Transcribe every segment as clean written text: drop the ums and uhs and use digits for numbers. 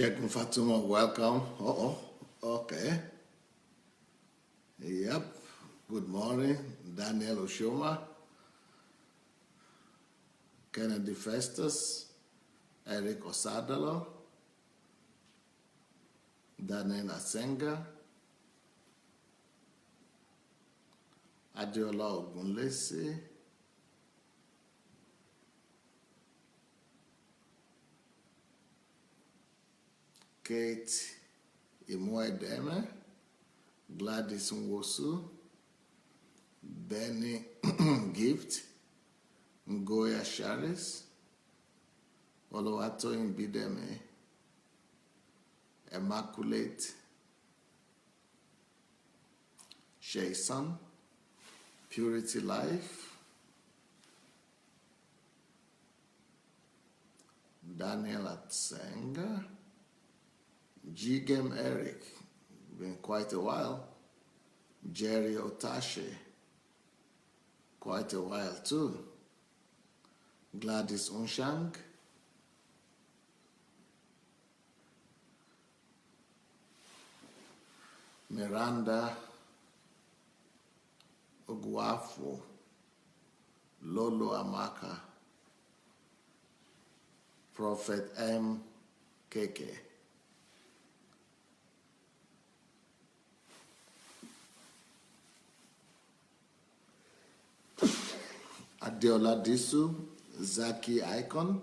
Sheikh Fatuma, welcome. Okay. Yep. Good morning, Daniel Oshoma, Kennedy Festus, Eric Osadalo, Daniel Asenga, Adeola Ogunlesi, Kate Imoedeme, Gladys Nwosu, Benny Gift, Ngoya Sharis, Oluwatoyin Bideme, Immaculate Shayson, Purity Life, Daniel Atsenga, G-Game Eric, been quite a while, Jerry Otashe, quite a while too, Gladys Unshang, Miranda Ogwafo, Lolo Amaka, Prophet M. Keke, Adeola Disu, Zaki Icon,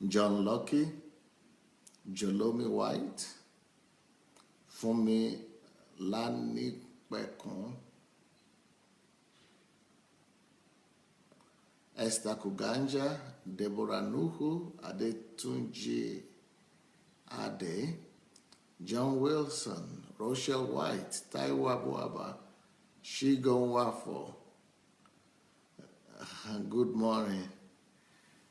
John Lucky, Jolomi White, Fumi Lani Kwekon, Esther Kuganja, Deborah Nuhu, Adetunji Ade, John Wilson, Rochelle White, Taiwa Boaba, Shigon Wafo. Good morning.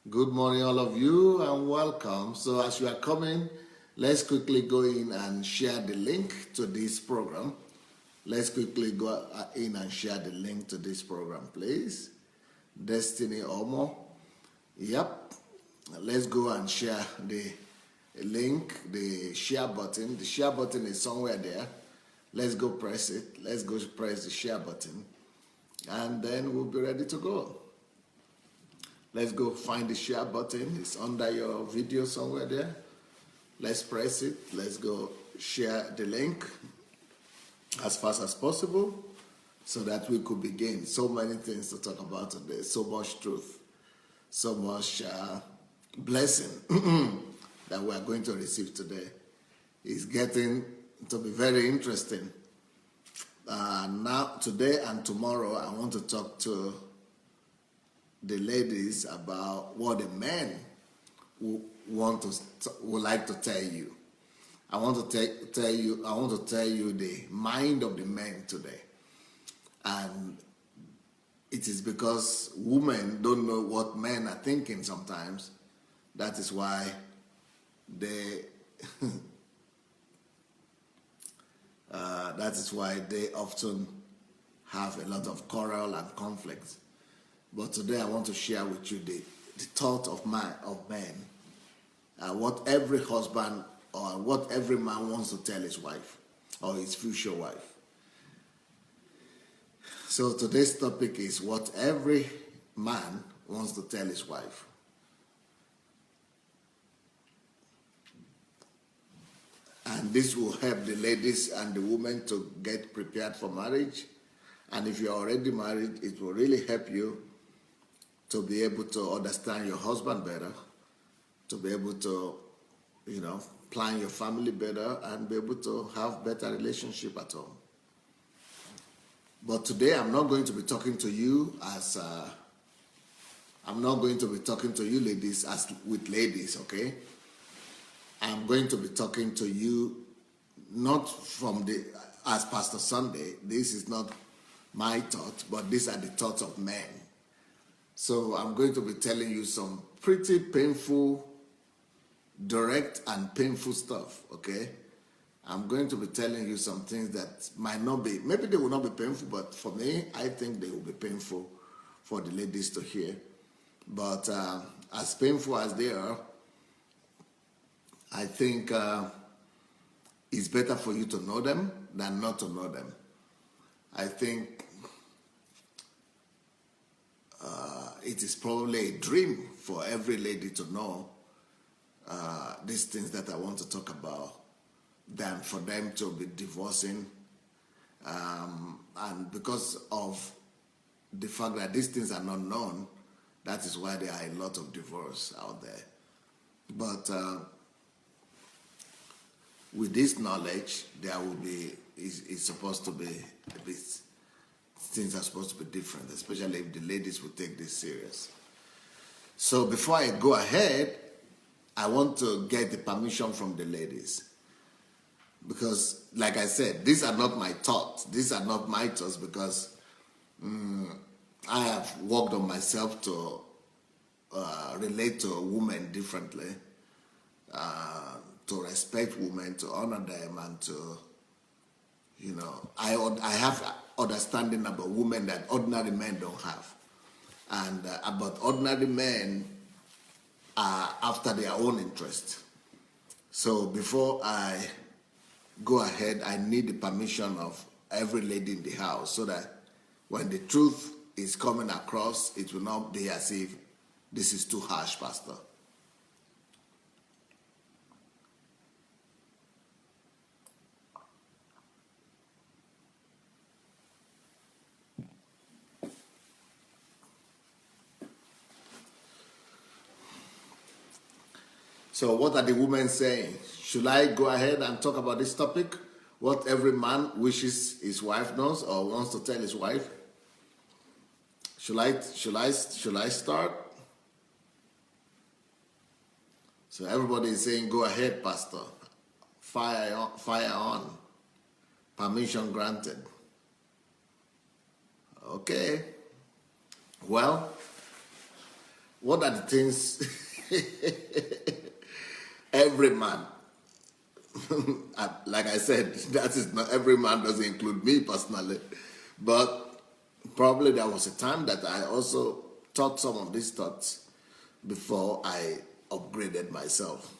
Good morning, all of you, and welcome. So as you are coming, let's quickly go in and share the link to this program. Let's quickly go in and share the link to this program, please. Destiny Omo. Yep. Let's go and share the link, the share button. The share button is somewhere there. Let's go press it. Let's go press the share button. And then we'll be ready to go. Let's go find the share button. It's under your video somewhere there. Let's press it. Let's go share the link as fast as possible so that we could begin. So many things to talk about today. So much truth. So much blessing that we are going to receive today. It's getting to be very interesting. Now, today and tomorrow, I want to talk to the ladies about what the men would like to tell you. I want to tell you the mind of the men today. And it is because women don't know what men are thinking sometimes. That is why they often have a lot of quarrel and conflict. But today I want to share with you the thought of men, what every husband or what every man wants to tell his wife or his future wife. So today's topic is what every man wants to tell his wife. And this will help the ladies and the women to get prepared for marriage. And if you're already married, it will really help you to be able to understand your husband better, to be able to, plan your family better and be able to have better relationship at home. But today I'm not going to be talking to you ladies as with ladies, okay? I'm going to be talking to you not as Pastor Sandey. This is not my thought, but these are the thoughts of men. So I'm going to be telling you some pretty painful, direct and painful stuff, okay? I'm going to be telling you some things that might not be, maybe they will not be painful, but for me, I think they will be painful for the ladies to hear. But as painful as they are, I think it's better for you to know them than not to know them. I think it is probably a dream for every lady to know these things that I want to talk about than for them to be divorcing. And because of the fact that these things are not known, that is why there are a lot of divorce out there. But with this knowledge, there will be, it's supposed to be a bit, things are supposed to be different, especially if the ladies will take this serious. So before I go ahead, I want to get the permission from the ladies. Because, like I said, these are not my thoughts. These are not my thoughts because I have worked on myself to relate to women differently, to respect women, to honor them, and to, you know, I have understanding about women that ordinary men don't have. And about ordinary men are after their own interest. So before I go ahead, I need the permission of every lady in the house so that when the truth is coming across, it will not be as if this is too harsh, Pastor. So what are the women saying? Should I go ahead and talk about this topic? What every man wishes his wife knows or wants to tell his wife? Should I start? So everybody is saying, go ahead, Pastor. Fire on. Permission granted. Okay. Well, what are the things every man, like I said, that is not every man, doesn't include me personally, but probably there was a time that I also taught some of these thoughts before I upgraded myself.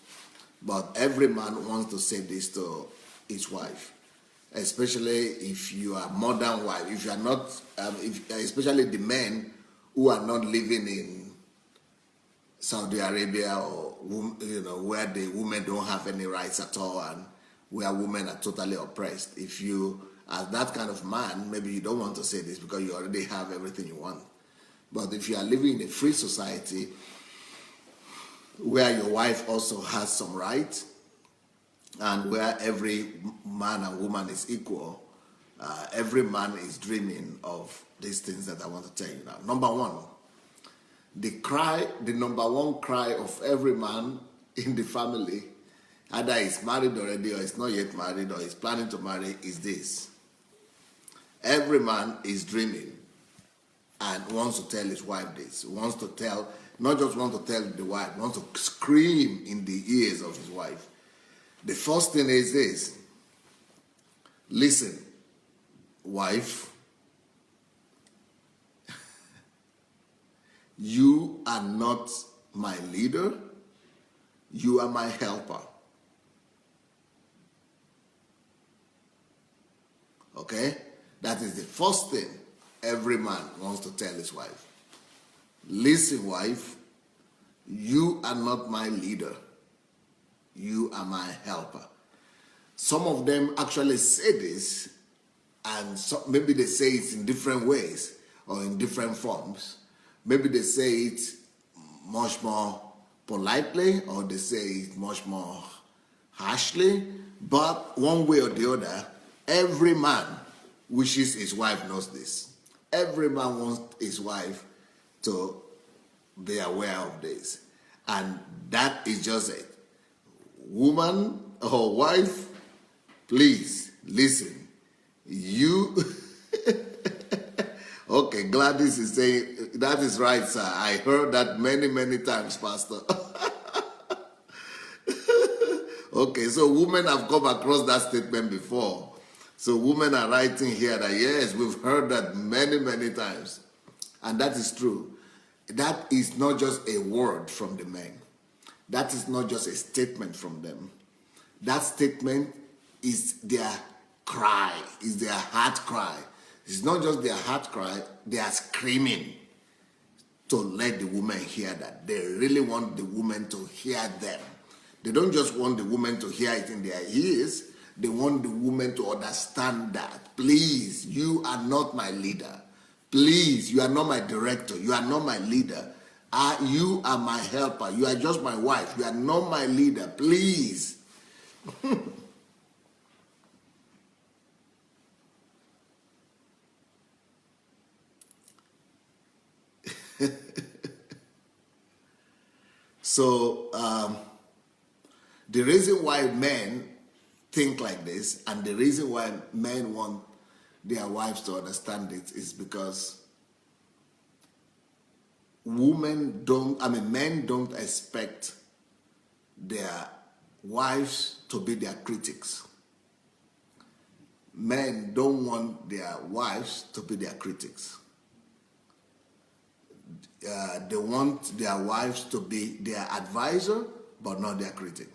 But every man wants to say this to his wife, especially if you are modern wife. If you are not, especially the men who are not living in Saudi Arabia or, you know, where the women don't have any rights at all and where women are totally oppressed. If you are that kind of man, maybe you don't want to say this because you already have everything you want. But if you are living in a free society where your wife also has some rights and where every man and woman is equal, every man is dreaming of these things that I want to tell you now. Number one, the number one cry of every man in the family, either he's married already or he's not yet married or he's planning to marry, is this. Every man is dreaming and wants to tell his wife this. Wants to tell, not just want to tell the wife, wants to scream in the ears of his wife. The first thing is this. Listen, wife, you are not my leader, you are my helper. Okay? That is the first thing every man wants to tell his wife. Listen, wife, you are not my leader, you are my helper. Some of them actually say this, and maybe they say it in different ways or in different forms. Maybe they say it much more politely or they say it much more harshly, but one way or the other, every man wishes his wife knows this. Every man wants his wife to be aware of this. And that is just it. Woman or wife, please listen. You... Okay, Gladys is saying, that is right, sir. I heard that many, many times, Pastor. Okay, so women have come across that statement before. So women are writing here that, yes, we've heard that many, many times. And that is true. That is not just a word from the men. that is not just a statement from them. That statement is their cry, is their heart cry. It's not just their heart cry, they are screaming to let the woman hear that. They really want the woman to hear them. They don't just want the woman to hear it in their ears. They want the woman to understand that. Please, you are not my leader. Please, you are not my director. You are not my leader. You are my helper. You are just my wife. You are not my leader. Please. So, the reason why men think like this and the reason why men want their wives to understand it is because men don't expect their wives to be their critics. Men don't want their wives to be their critics. They want their wives to be their advisor, but not their critic.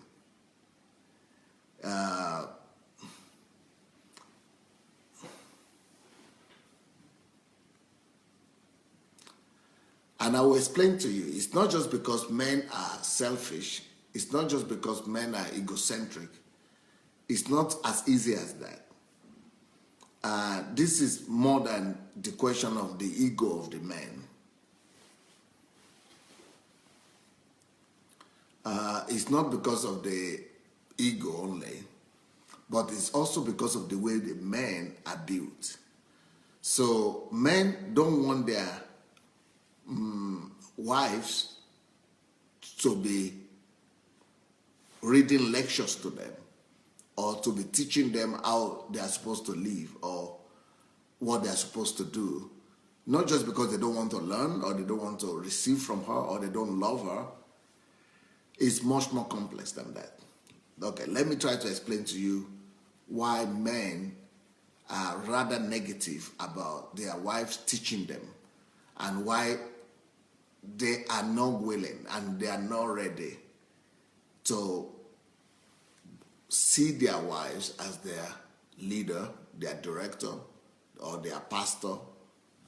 And I will explain to you, it's not just because men are selfish, it's not just because men are egocentric, it's not as easy as that. This is more than the question of the ego of the man. It's not because of the ego only, but it's also because of the way the men are built. So men don't want their wives to be reading lectures to them or to be teaching them how they are supposed to live or what they are supposed to do. Not just because they don't want to learn or they don't want to receive from her or they don't love her. It's much more complex than that. Okay, let me try to explain to you why men are rather negative about their wives teaching them and why they are not willing and they are not ready to see their wives as their leader, their director, or their pastor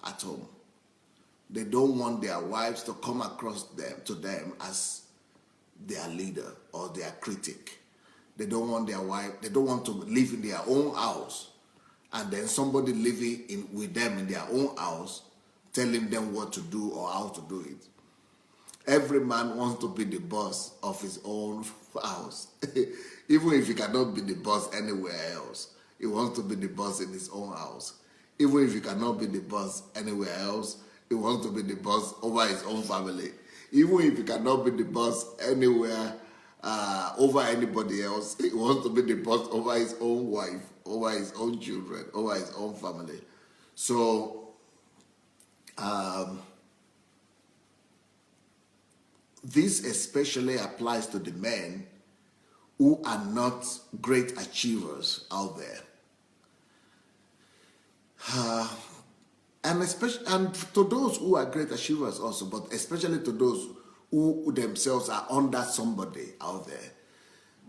at home. They don't want their wives to come across to them as their leader or their critic. They don't want their wife, they don't want to live in their own house and then somebody living with them in their own house telling them what to do or how to do it. Every man wants to be the boss of his own house. Even if he cannot be the boss anywhere else, he wants to be the boss in his own house. Even if he cannot be the boss anywhere else, he wants to be the boss over his own family. Even if he cannot be the boss anywhere over anybody else, he wants to be the boss over his own wife, over his own children, over his own family. So, this especially applies to the men who are not great achievers out there. And to those who are great achievers also, but especially to those who themselves are under somebody out there.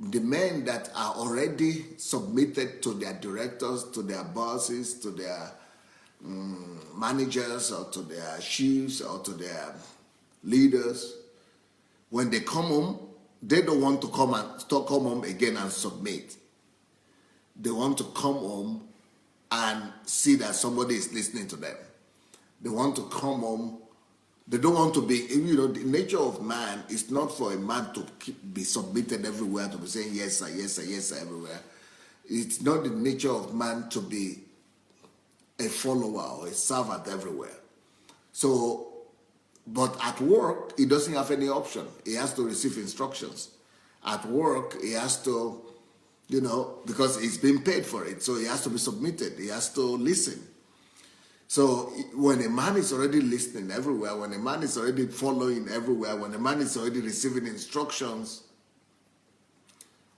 The men that are already submitted to their directors, to their bosses, to their managers, or to their chiefs, or to their leaders, when they come home, they don't want to come home again and submit. They want to come home and see that somebody is listening to them. They want to come home. They don't want to be, the nature of man is not for a man to be submitted everywhere, to be saying yes sir, yes sir, yes sir everywhere. It's not the nature of man to be a follower or a servant everywhere. So, but at work, he doesn't have any option. He has to receive instructions. At work, he has to, because he's been paid for it, so he has to be submitted. He has to listen. So when a man is already listening everywhere, when a man is already following everywhere, when a man is already receiving instructions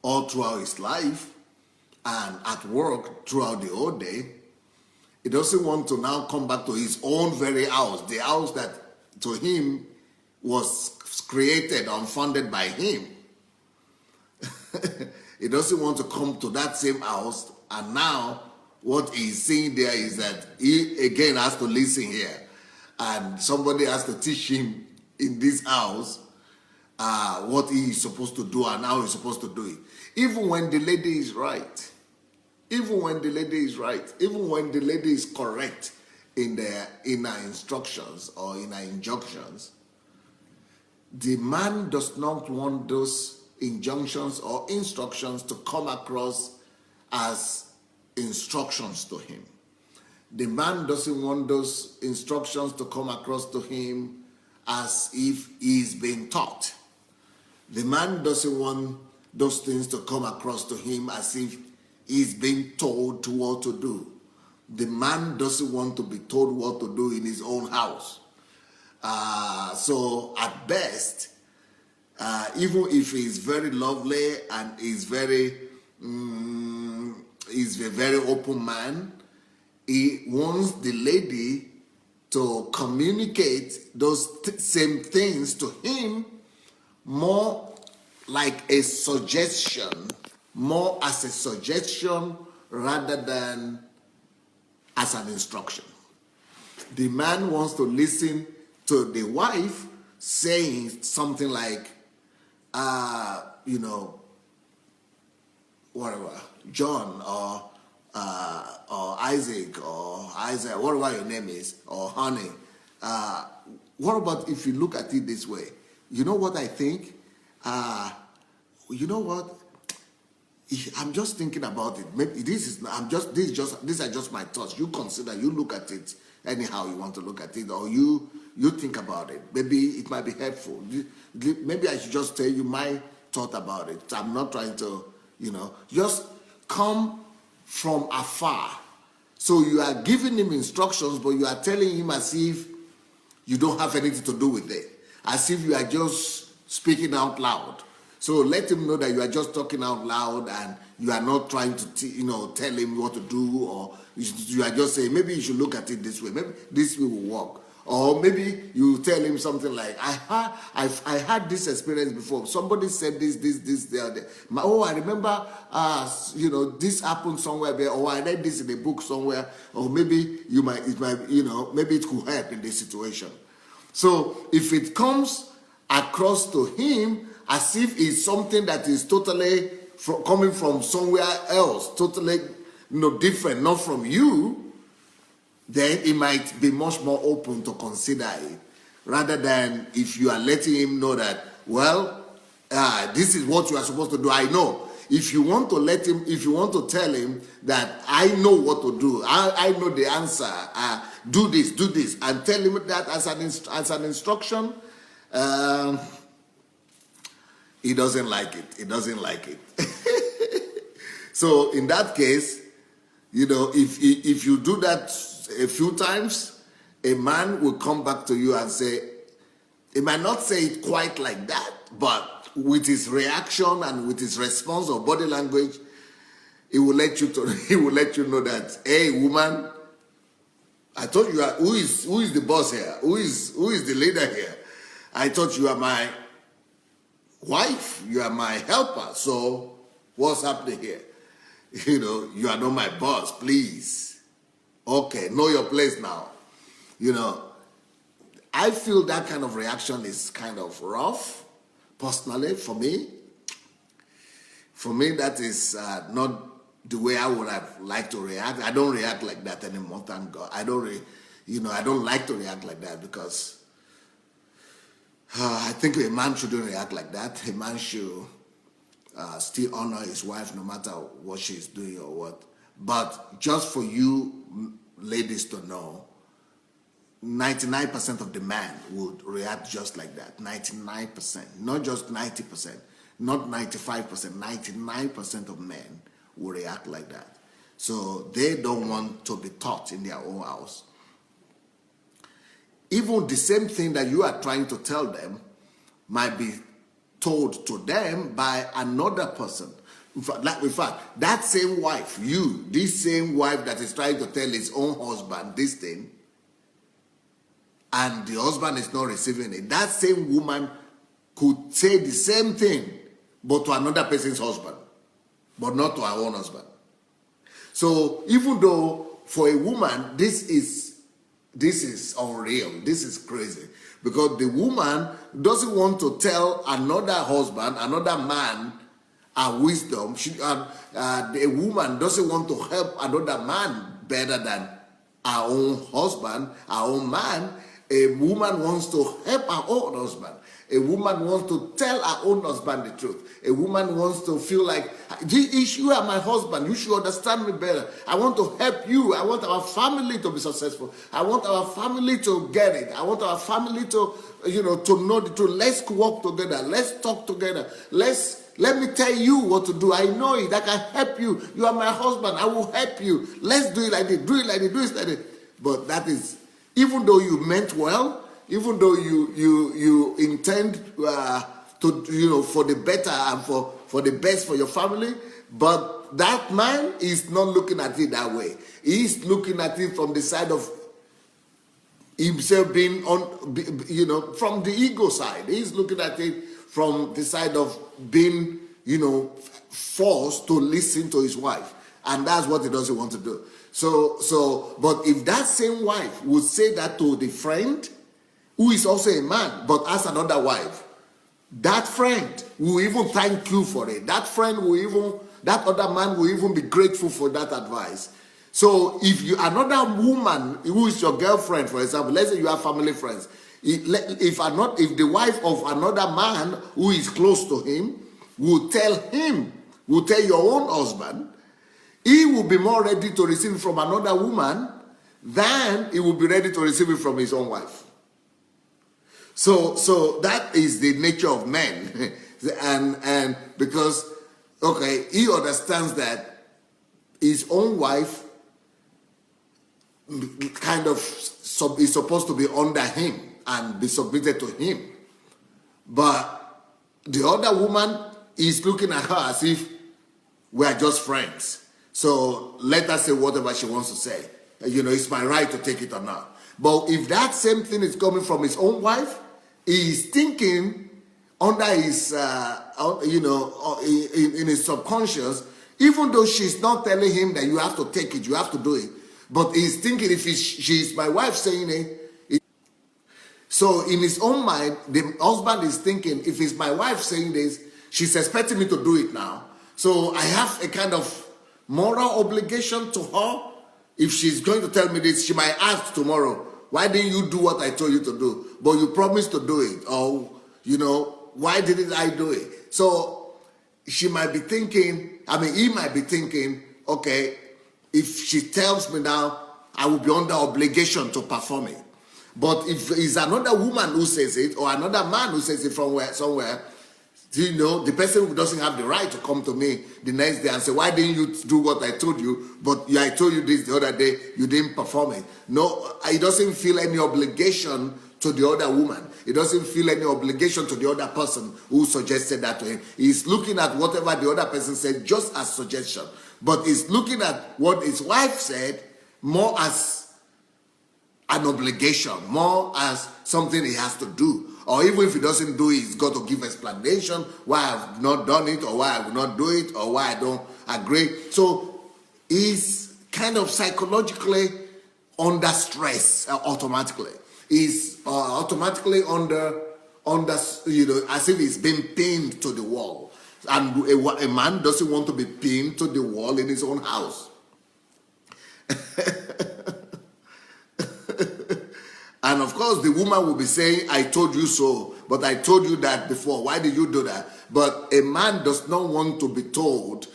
all throughout his life and at work throughout the whole day, he doesn't want to now come back to his own very house, the house that to him was created, unfounded by him. He doesn't want to come to that same house, and now what he's seeing there is that he again has to listen here, and somebody has to teach him in this house what he is supposed to do and how he's supposed to do it. Even when the lady is right, even when the lady is right, even when the lady is correct in her instructions or in her injunctions, the man does not want those injunctions or instructions to come across as instructions to him. The man doesn't want those instructions to come across to him as if he's being taught. The man doesn't want those things to come across to him as if he's being told what to do. The man doesn't want to be told what to do in his own house. So at best, even if he's very lovely and he's a very open man, he wants the lady to communicate those same things to him more like a suggestion, more as a suggestion rather than as an instruction. The man wants to listen to the wife saying something like, whatever, John or Isaac, whatever your name is, or honey. What about if you look at it this way? You know what I think? You know what? I'm just thinking about it. Maybe these are just my thoughts. You consider, you look at it anyhow you want to look at it, or you think about it. Maybe it might be helpful. Maybe I should just tell you my thought about it. I'm not trying to, just come from afar. So you are giving him instructions, but you are telling him as if you don't have anything to do with it, as if you are just speaking out loud. So let him know that you are just talking out loud and you are not trying to, tell him what to do, or you are just saying, maybe you should look at it this way. Maybe this way will work. Or maybe you tell him something like, I had this experience before. Somebody said this, the other. I remember, this happened somewhere there, or I read this in a book somewhere, or maybe maybe it could help in this situation. So if it comes across to him as if it's something that is totally coming from somewhere else, totally different, not from you, then he might be much more open to consider it, rather than if you are letting him know that, this is what you are supposed to do. I know. If you want to tell him that I know what to do, I know the answer, do this, and tell him that as an instruction, he doesn't like it. He doesn't like it. So in that case, if you do that a few times, a man will come back to you and say, he might not say it quite like that, but with his reaction and with his response or body language, he will let you know that, hey, woman, I thought you are, who is the boss here? Who is the leader here? I thought you are my wife, you are my helper, so what's happening here? You are not my boss, please. Okay, know your place now. I feel that kind of reaction is kind of rough, personally, for me. For me, that is not the way I would have liked to react. I don't react like that anymore, thank God. I don't like to react like that, because I think a man shouldn't react like that. A man should still honor his wife no matter what she's doing or what. But just for you ladies to know, 99% of the man would react just like that. 99%, not just 90%, not 95%, 99% of men will react like that. So they don't want to be taught in their own house. Even the same thing that you are trying to tell them might be told to them by another person. In fact, that same wife, this same wife that is trying to tell his own husband this thing, and the husband is not receiving it, that same woman could say the same thing, but to another person's husband, but not to her own husband. So even though for a woman, this is unreal, this is crazy, because the woman doesn't want to tell another husband, another man, her wisdom. A woman doesn't want to help another man better than her own husband, her own man. A woman wants to help her own husband. A woman wants to tell her own husband the truth. A woman wants to feel like, you are my husband, you should understand me better. I want to help you. I want our family to be successful. I want our family to get it. I want our family to, to know the truth. Let's work together. Let's talk together. Let me tell you what to do. I know it. I can help you. You are my husband. I will help you. Let's do it like this. Do it like this. Do it like this. But that is, even though you meant well, even though you intend to, for the better and for the best for your family, but that man is not looking at it that way. He's looking at it from the side of himself being from the ego side. He's looking at it from the side of being, forced to listen to his wife. And that's what he doesn't want to do. But if that same wife would say that to the friend, who is also a man, but has another wife, that friend will even thank you for it. That other man will even be grateful for that advice. So if another woman who is your girlfriend, for example, let's say you have family friends, if the wife of another man who is close to him will tell your own husband, he will be more ready to receive it from another woman than he will be ready to receive it from his own wife. So that is the nature of men. and because, he understands that his own wife kind of is supposed to be under him and be submitted to him. But the other woman is looking at her as if we are just friends. So let her say whatever she wants to say. It's my right to take it or not. But if that same thing is coming from his own wife, he is thinking under his, in his subconscious, even though she's not telling him that you have to take it, you have to do it. But he's thinking if she's my wife saying it. So in his own mind, the husband is thinking, if it's my wife saying this, she's expecting me to do it now. So I have a kind of moral obligation to her. If she's going to tell me this, she might ask tomorrow, why didn't you do what I told you to do? But you promised to do it. Or, why didn't I do it? So she might be thinking, he might be thinking, okay, if she tells me now, I will be under obligation to perform it. But if it's another woman who says it, or another man who says it from somewhere, the person who doesn't have the right to come to me the next day and say, why didn't you do what I told you? But I told you this the other day, you didn't perform it. No, he doesn't feel any obligation to the other woman. He doesn't feel any obligation to the other person who suggested that to him. He's looking at whatever the other person said just as suggestion. But he's looking at what his wife said more as an obligation, more as something he has to do. Or even if he doesn't do it, he's got to give explanation why I've not done it, or why I will not do it, or why I don't agree. So he's kind of psychologically under stress automatically. He's automatically under as if he's been pinned to the wall. And a man doesn't want to be pinned to the wall in his own house. And of course, the woman will be saying, I told you so, but I told you that before. Why did you do that? But a man does not want to be told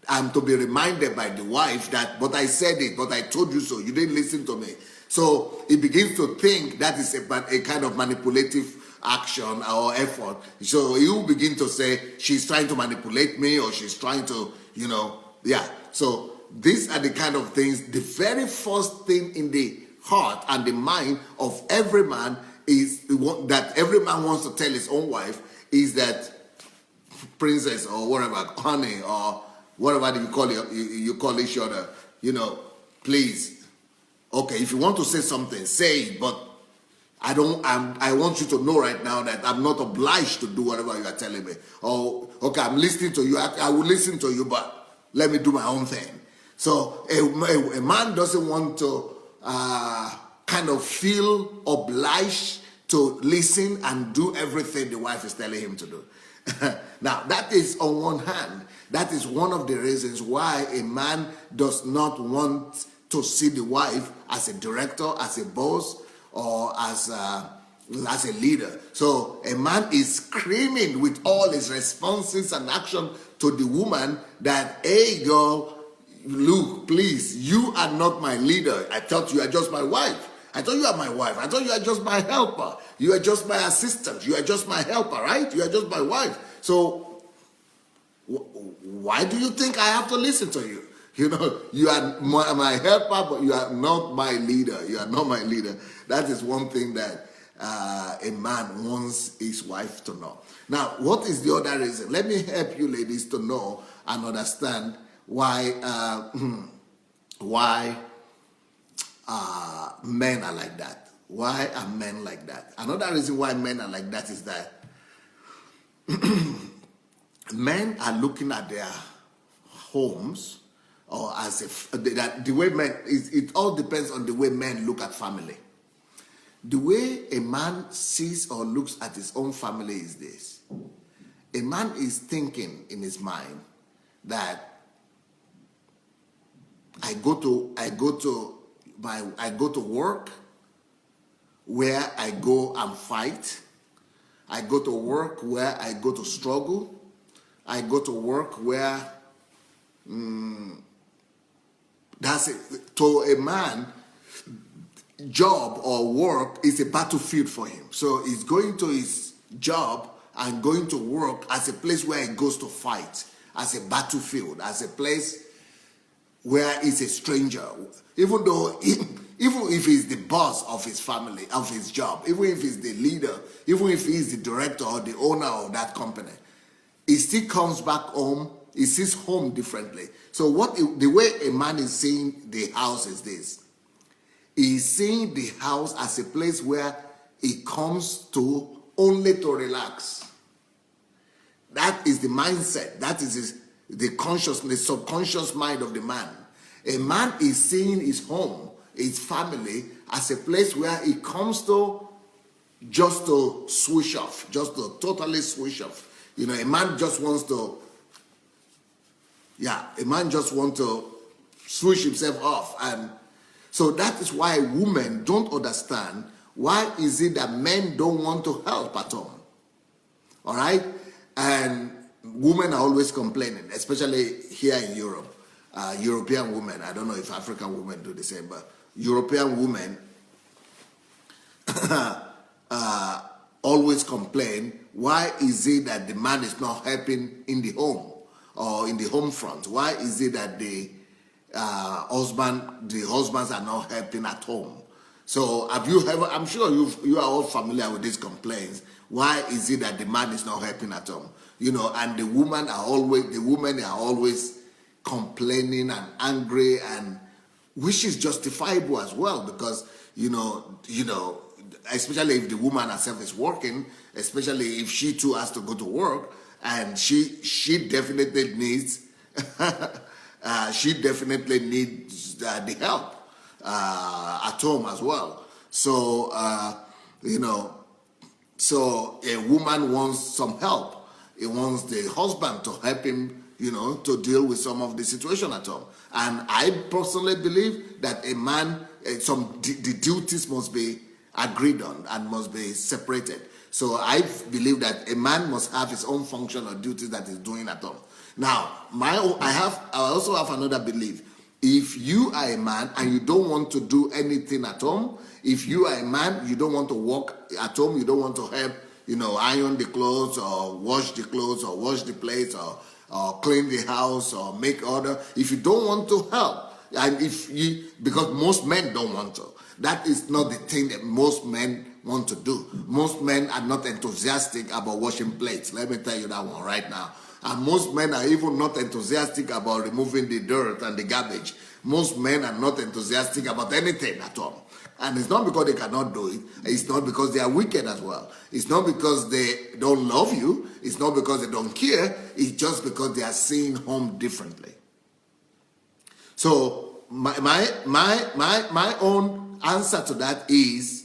and to be reminded by the wife that, but I said it, but I told you so. You didn't listen to me. So he begins to think that is a kind of manipulative action or effort. So he will begin to say, she's trying to manipulate me, or she's trying to, So these are the kind of things, the very first thing in the heart and the mind of every man is that every man wants to tell his own wife is that princess or whatever, honey or whatever you call it, you call each other, please. Okay, if you want to say something, say it, but I want you to know right now that I'm not obliged to do whatever you are telling me. Or, okay, I'm listening to you. I will listen to you, but let me do my own thing. So a man doesn't want to kind of feel obliged to listen and do everything the wife is telling him to do. Now, that is on one hand. That is one of the reasons why a man does not want to see the wife as a director, as a boss, or as a leader. So a man is screaming with all his responses and action to the woman that, hey girl, look, please, you are not my leader. I thought you are just my wife. I thought you are my wife. I thought you are just my helper. You are just my assistant. You are just my helper, right? You are just my wife. So why do you think I have to listen to you? You know, you are my helper, but you are not my leader. You are not my leader. That is one thing that a man wants his wife to know. Now, what is the other reason? Let me help you ladies to know and understand why men are like that. Why are men like that? Another reason why men are like that is that men are looking at their homes, or as if that the way men, it all depends on the way men look at family. The way a man sees or looks at his own family is this: a man is thinking in his mind that I go to work where I go and fight. I go to work where I go to struggle. I go to work where that's it. To a man, job or work is a battlefield for him. So he's going to his job and going to work as a place where he goes to fight, as a battlefield, as a place where he's a stranger. Even if he's the boss of his family, of his job, even if he's the leader, even if he's the director or the owner of that company, he still comes back home. He sees home differently. So the way a man is seeing the house is this: he's seeing the house as a place where he comes to only to relax. That is the mindset. That is the consciousness, subconscious mind of the man. A man is seeing his home, his family, as a place where he comes to just to switch off, just to totally switch off. You know, a man just wants to switch himself off. And so that is why women don't understand why is it that men don't want to help at home. All right? And women are always complaining, especially here in Europe. European women, I don't know if African women do the same, but European women always complain, why is it that the man is not helping in the home or in the home front? Why is it that the husbands are not helping at home? So have you ever, I'm sure you are all familiar with these complaints. Why is it that the man is not helping at home? You know, and the women are always complaining and angry, and which is justifiable as well, because you know, especially if the woman herself is working, especially if she too has to go to work, and she definitely needs the help at home as well. So so a woman wants some help. He wants the husband to help him, to deal with some of the situation at home. And I personally believe that a man, the duties must be agreed on and must be separated. So I believe that a man must have his own function or duties that he's doing at home. Now, I also have another belief. If you are a man and you don't want to do anything at home, if you are a man, you don't want to work at home, you don't want to help, iron the clothes or wash the clothes or wash the plates or clean the house or make order. If you don't want to help, and because most men don't want to, that is not the thing that most men want to do. Most men are not enthusiastic about washing plates. Let me tell you that one right now. And most men are even not enthusiastic about removing the dirt and the garbage. Most men are not enthusiastic about anything at all. And it's not because they cannot do it. It's not because they are wicked as well. It's not because they don't love you. It's not because they don't care. It's just because they are seeing home differently. So my own answer to that is,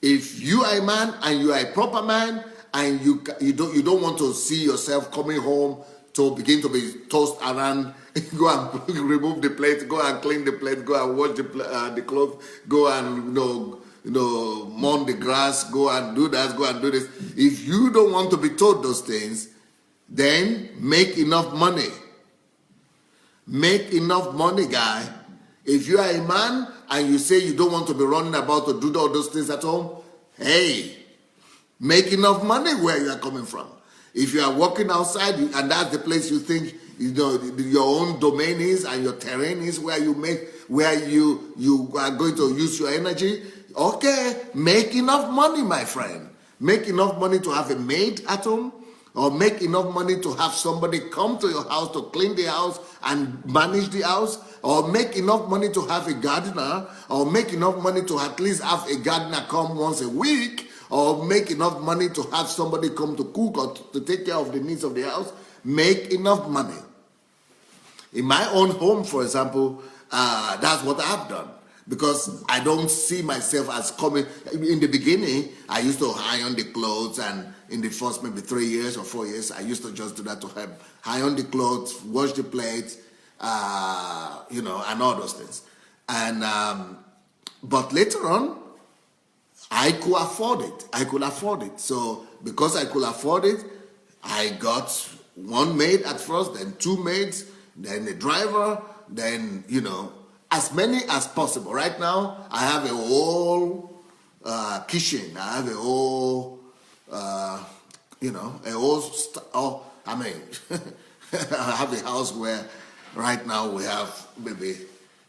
if you are a man and you are a proper man and you don't want to see yourself coming home to begin to be tossed around, go and remove the plate, go and clean the plate, go and wash the clothes, go and mow the grass, go and do that, go and do this. If you don't want to be told those things, then make enough money. Make enough money, guy. If you are a man and you say you don't want to be running about to do all those things at home, hey, make enough money where you are coming from. If you are walking outside and that's the place you think your own domain is and your terrain is, where you are going to use your energy, okay, make enough money, my friend. Make enough money to have a maid at home, or make enough money to have somebody come to your house to clean the house and manage the house, or make enough money to have a gardener, or make enough money to at least have a gardener come once a week, or make enough money to have somebody come to cook or to take care of the needs of the house. Make enough money. In my own home, for example, that's what I've done. Because I don't see myself as coming. In the beginning, I used to iron the clothes, and in the first maybe 3 years or 4 years, I used to just do that to help iron the clothes, wash the plates, and all those things. And but later on, I could afford it. So because I could afford it, I got one maid at first, then two maids, then a driver, then, as many as possible. Right now, I have a whole kitchen. I have a whole, I have a house where right now we have maybe,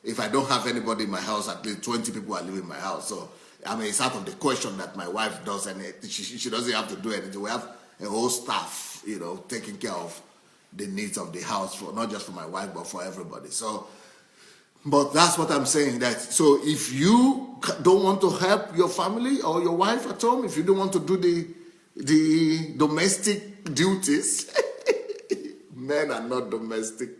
if I don't have anybody in my house, at least 20 people are living in my house. So, it's out of the question that my wife does anything. She doesn't have to do anything. We have a whole staff, taking care of the needs of the house, for not just for my wife, but for everybody. So, but that's what I'm saying. That so if you don't want to help your family or your wife at home, if you don't want to do the domestic duties, men are not domestic.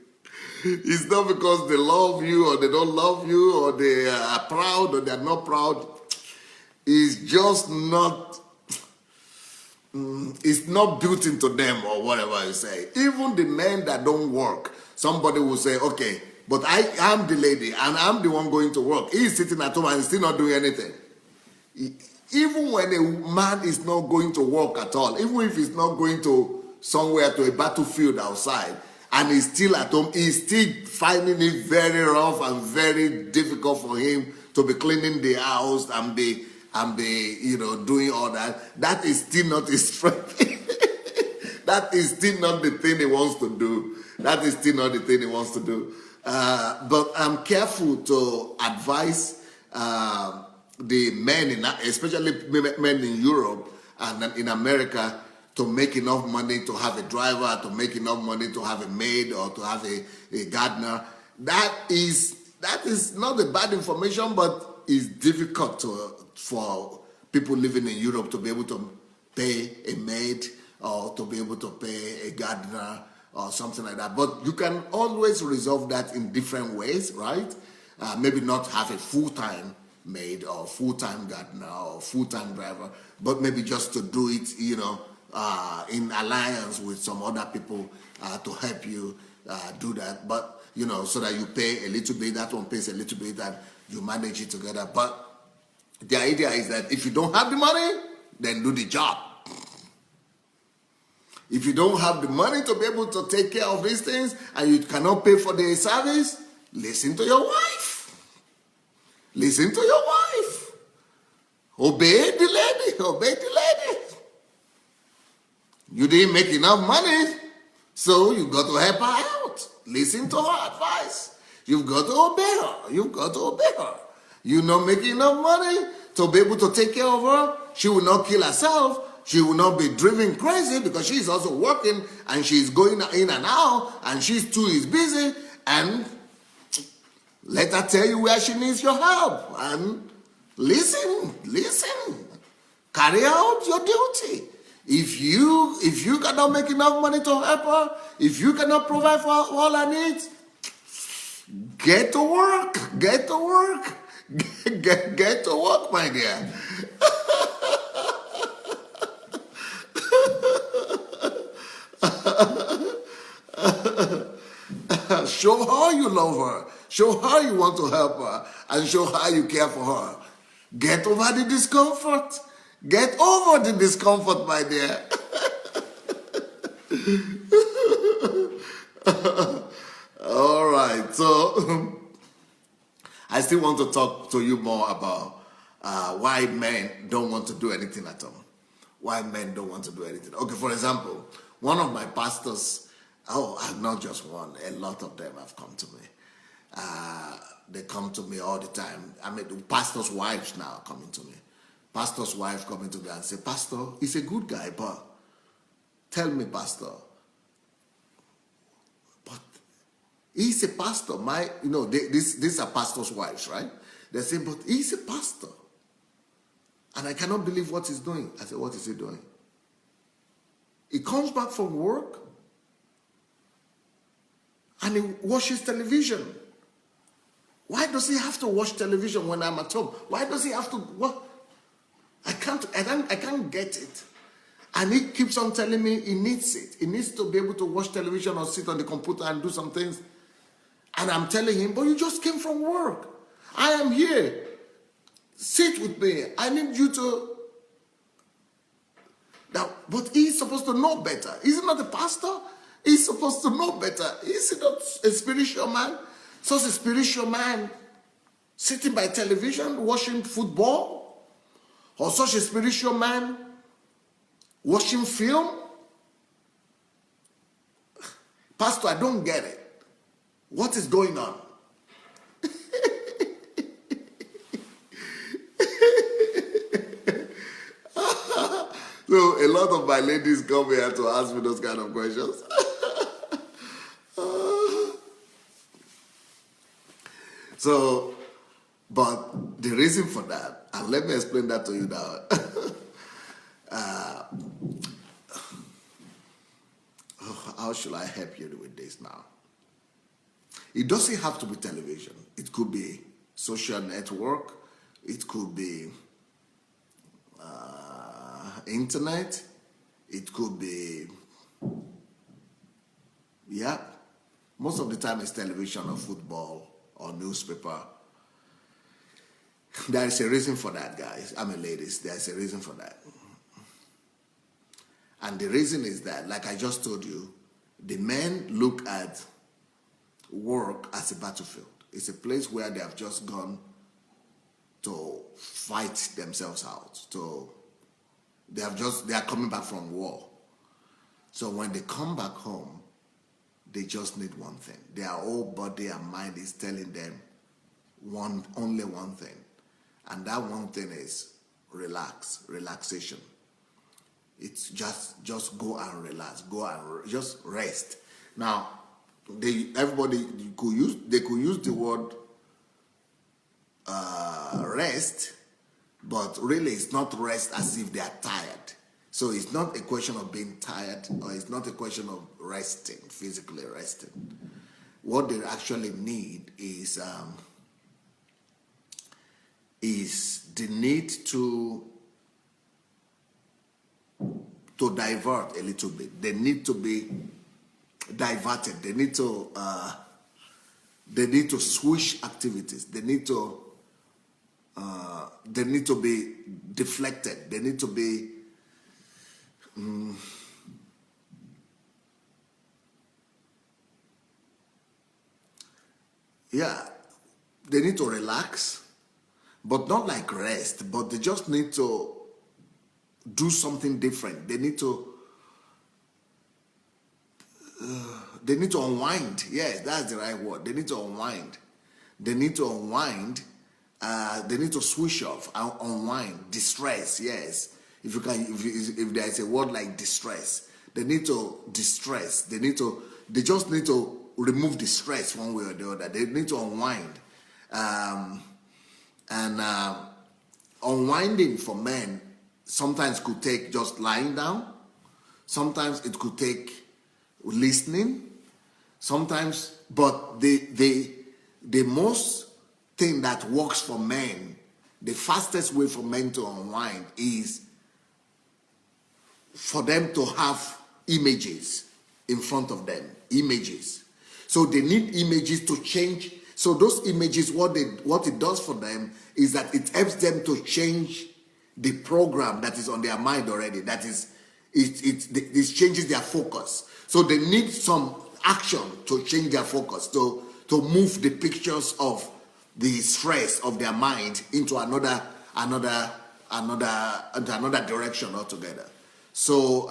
It's not because they love you or they don't love you or they are proud or they are not proud. It's just not. It's not built into them or whatever you say. Even the men that don't work, somebody will say, okay, but I am the lady and I'm the one going to work. He's sitting at home and still not doing anything. Even when a man is not going to work at all, even if he's not going to somewhere to a battlefield outside and he's still at home, he's still finding it very rough and very difficult for him to be cleaning the house and be doing all that. That is still not his strength. That is still not the thing he wants to do. That is still not the thing he wants to do. But I'm careful to advise the men, especially men in Europe and in America, to make enough money to have a driver, to make enough money to have a maid or to have a gardener. That is not a bad information, but it's difficult for people living in Europe to be able to pay a maid or to be able to pay a gardener or something like that. But you can always resolve that in different ways, right? Maybe not have a full-time maid or full-time gardener or full-time driver, but maybe just to do it, in alliance with some other people to help you do that. But, so that you pay a little bit, that one pays a little bit, and you manage it together. But the idea is that if you don't have the money, then do the job. If you don't have the money to be able to take care of these things and you cannot pay for the service, listen to your wife. Listen to your wife. Obey the lady. Obey the lady. You didn't make enough money, so you got to help her out. Listen to her advice. You've got to obey her. You've got to obey her. You're not making enough money to be able to take care of her. She will not kill herself. She will not be driven crazy because she's also working and she's going in and out and she's too busy. And let her tell you where she needs your help. And Listen. Carry out your duty. If you cannot make enough money to help her, if you cannot provide for all her needs, get to work. Get to work, my dear. Show her you love her. Show her you want to help her. And show her you care for her. Get over the discomfort. Get over the discomfort, my dear. All right. So, I still want to talk to you more about why men don't want to do anything at all. Why men don't want to do anything. Okay, for example, one of my pastors, not just one, a lot of them have come to me. They come to me all the time. I mean, the pastors' wives now are coming to me. Pastor's wife coming to me and say, Pastor, he's a good guy, but tell me, Pastor, but he's a pastor. These are pastors' wives, right? They say, but he's a pastor. And I cannot believe what he's doing. I said, what is he doing? He comes back from work and he watches television. Why does he have to watch television when I'm at home? Why does he have to what? I can't get it. And he keeps on telling me he needs it. He needs to be able to watch television or sit on the computer and do some things. And I'm telling him, but you just came from work. I am here. Sit with me. I need you to. Now, but he's supposed to know better. Is he not a pastor? He's supposed to know better. Is he not a spiritual man? Such a spiritual man sitting by television watching football? Or such a spiritual man watching film? Pastor, I don't get it. What is going on? So a lot of my ladies come here to ask me those kind of questions. So, but the reason for that, and let me explain that to you now. How should I help you with this now? It doesn't have to be television. It could be social network. It could be internet. It could be, most of the time it's television or football or newspaper. There is a reason for that, guys. I mean, ladies, there is a reason for that. And the reason is that, like I just told you, the men look at work as a battlefield. It's a place where they have just gone to fight themselves out. They are coming back from war. So when they come back home, they just need one thing. Their whole body and mind is telling them only one thing. And that one thing is relaxation. It's just go and relax, just rest. Now, they could use the word rest, but really it's not rest as if they are tired. So it's not a question of being tired, or it's not a question of resting, physically resting. What they actually need is the need to divert a little bit. They need to be diverted. They need to switch activities. They need to be deflected. They need to be they need to relax, but not like rest, but they just need to do something different. They need to unwind. Yes, that's the right word. They need to unwind. They need to unwind. They need to switch off and unwind. Distress, yes. If there is a word like distress, they need to distress. They just need to remove the stress one way or the other. They need to unwind. unwinding for men sometimes could take just lying down. Sometimes it could take listening. Sometimes, but the most thing that works for men, the fastest way for men to unwind is for them to have images in front of them. Images. So they need images to change. So those images, what it does for them is that it helps them to change the program that is on their mind already. That is, it changes their focus. So they need some action to change their focus, to move the pictures of the stress of their mind into another direction altogether. So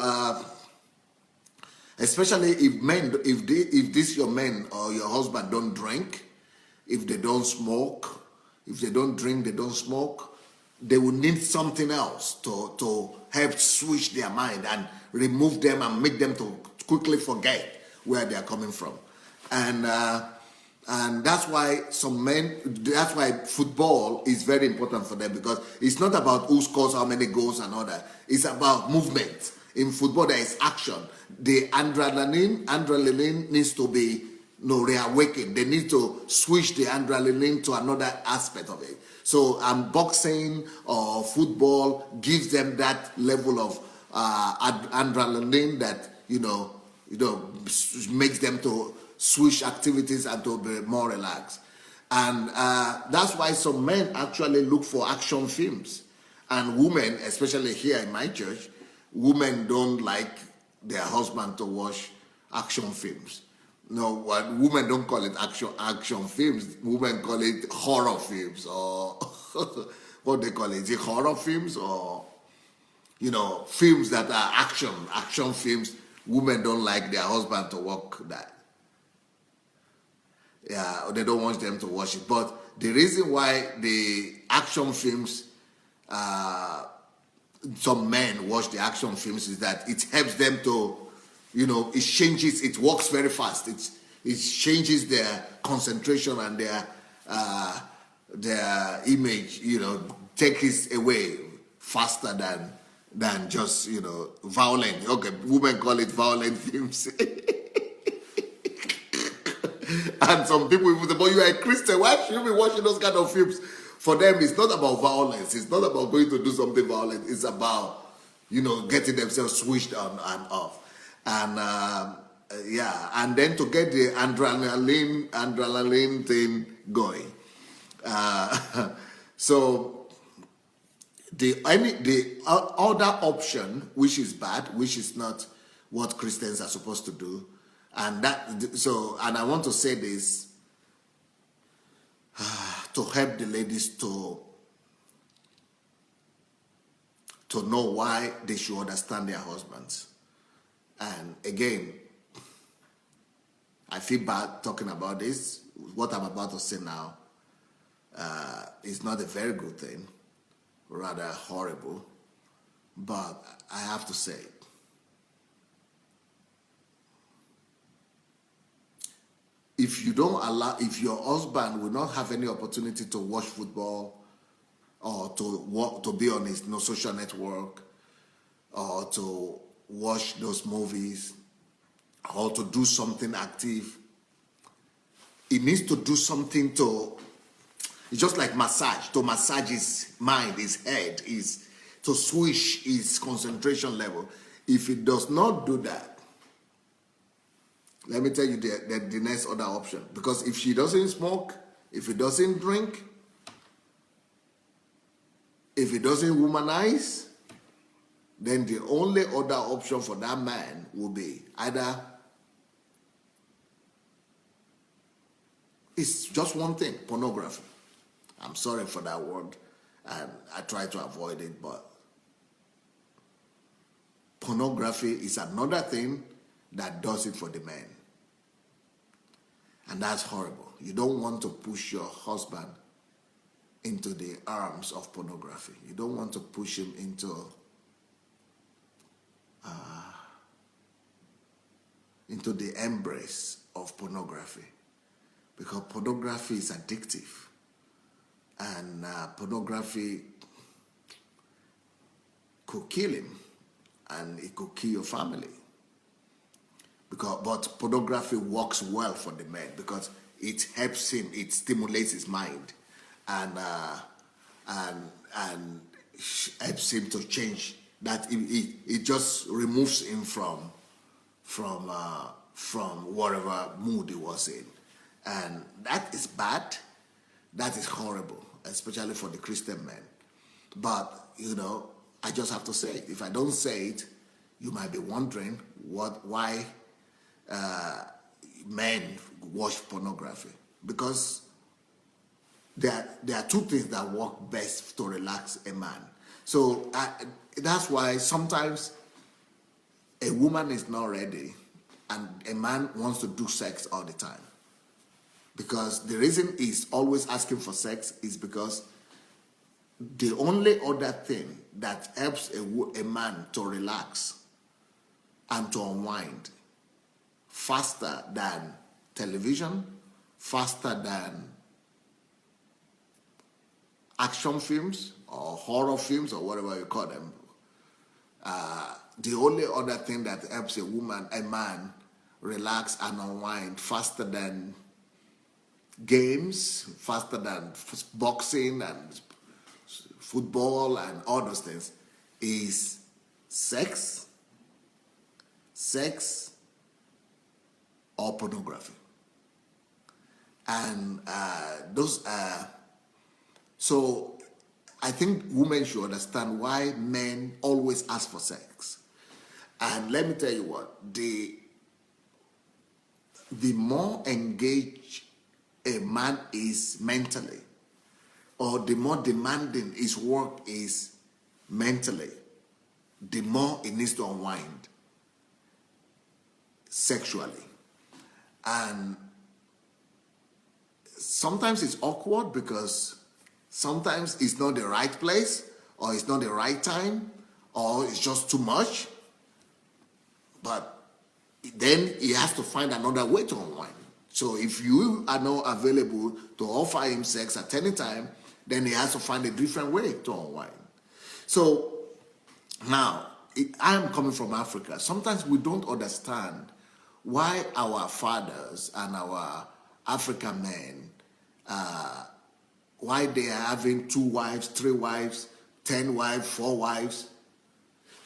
especially if this your men or your husband don't drink, if they don't smoke, if they don't drink, they don't smoke, they will need something else to help switch their mind and remove them and make them to quickly forget where they are coming from. And that's why that's why football is very important for them, because it's not about who scores how many goals and all that. It's about movement. In football, there is action. The adrenaline needs to be reawakened. They need to switch the adrenaline to another aspect of it. So boxing or football gives them that level of adrenaline that makes them to switch activities and to be more relaxed. And that's why some men actually look for action films. And women, especially here in my church, women don't like their husband to watch action films. No, women don't call it action films. Women call it horror films, or what they call it. Is it horror films, or films that are action films? Women don't like their husband to watch that. Yeah, they don't want them to watch it. But the reason why the action films, some men watch the action films, is that it helps them to, it changes, it works very fast. It changes their concentration and their image, takes it away faster than just, violent. Okay, women call it violent films. And some people even say, but you are a Christian, why should you be watching those kind of films? For them, it's not about violence. It's not about going to do something violent. It's about, getting themselves switched on and off. And, and then to get the adrenaline thing going. So the other option, which is bad, which is not what Christians are supposed to do, and I want to say this to help the ladies to know why they should understand their husbands. And again, I feel bad talking about this. What I'm about to say now is not a very good thing, rather horrible, but I have to say it. If your husband will not have any opportunity to watch football, or to be on his social network, or to watch those movies, or to do something active, he needs to do something it's just like massage, to massage his mind, his head, to switch his concentration level. If he does not do that, let me tell you the next other option. Because if she doesn't smoke, if he doesn't drink, if he doesn't womanize, then the only other option for that man will be either, it's just one thing, pornography. I'm sorry for that word, and I try to avoid it, but pornography is another thing that does it for the men. And that's horrible. You don't want to push your husband into the arms of pornography. You don't want to push him into the embrace of pornography, because pornography is addictive, and pornography could kill him, and it could kill your family. But pornography works well for the man because it helps him, it stimulates his mind, and helps him to change. That it just removes him from whatever mood he was in, and that is bad. That is horrible, especially for the Christian men. But I just have to say it. If I don't say it, you might be wondering why men watch pornography. Because there are two things that work best to relax a man. So that's why sometimes a woman is not ready and a man wants to do sex all the time. Because the reason he's always asking for sex is because the only other thing that helps a man to relax and to unwind faster than television, faster than action films or horror films or whatever you call them, the only other thing that helps a man relax and unwind faster than games, faster than boxing and football and all those things is sex or pornography. And so I think women should understand why men always ask for sex. And let me tell you what, the more engaged a man is mentally, or the more demanding his work is mentally, the more he needs to unwind sexually. And sometimes it's awkward because sometimes it's not the right place, or it's not the right time, or it's just too much. But then he has to find another way to unwind. So if you are not available to offer him sex at any time, then he has to find a different way to unwind. So now, I am coming from Africa. Sometimes we don't understand why our fathers and our African men, why they are having 2 wives, 3 wives, 10 wives, 4 wives.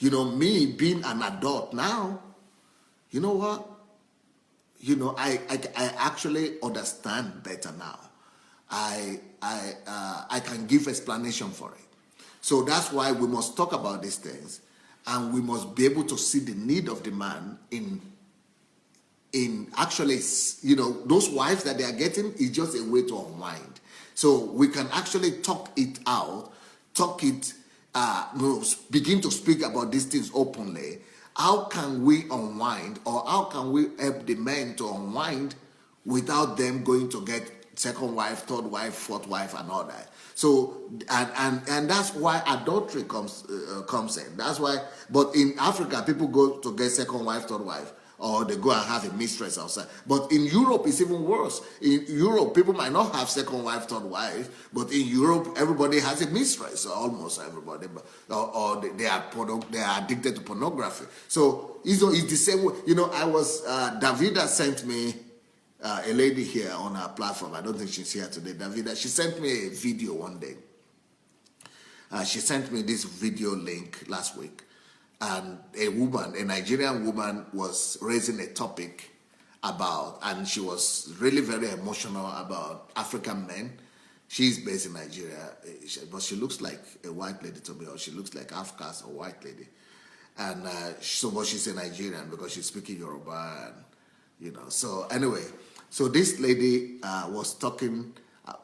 Me being an adult now, you know what? I actually understand better now. I can give explanation for it. So that's why we must talk about these things, and we must be able to see the need of the man in actually, those wives that they are getting is just a way to unwind. So we can actually talk it out, begin to speak about these things openly. How can we unwind, or how can we help the men to unwind without them going to get second wife, third wife, fourth wife, and all that? So, and that's why adultery comes in. That's why, but in Africa, people go to get second wife, third wife, or they go and have a mistress outside. But in Europe, it's even worse. In Europe, people might not have second wife, third wife, but in Europe, everybody has a mistress, or almost everybody, or they are addicted to pornography. So it's the same way. Davida sent me a lady here on our platform. I don't think she's here today. Davida, she sent me a video one day. She sent me this video link last week. And a Nigerian woman, was raising a topic about, and she was really very emotional about African men. She's based in Nigeria, but she looks like a white lady to me, or she looks like half caste or white lady. And but she's a Nigerian because she's speaking Yoruba, and So anyway, so this lady was talking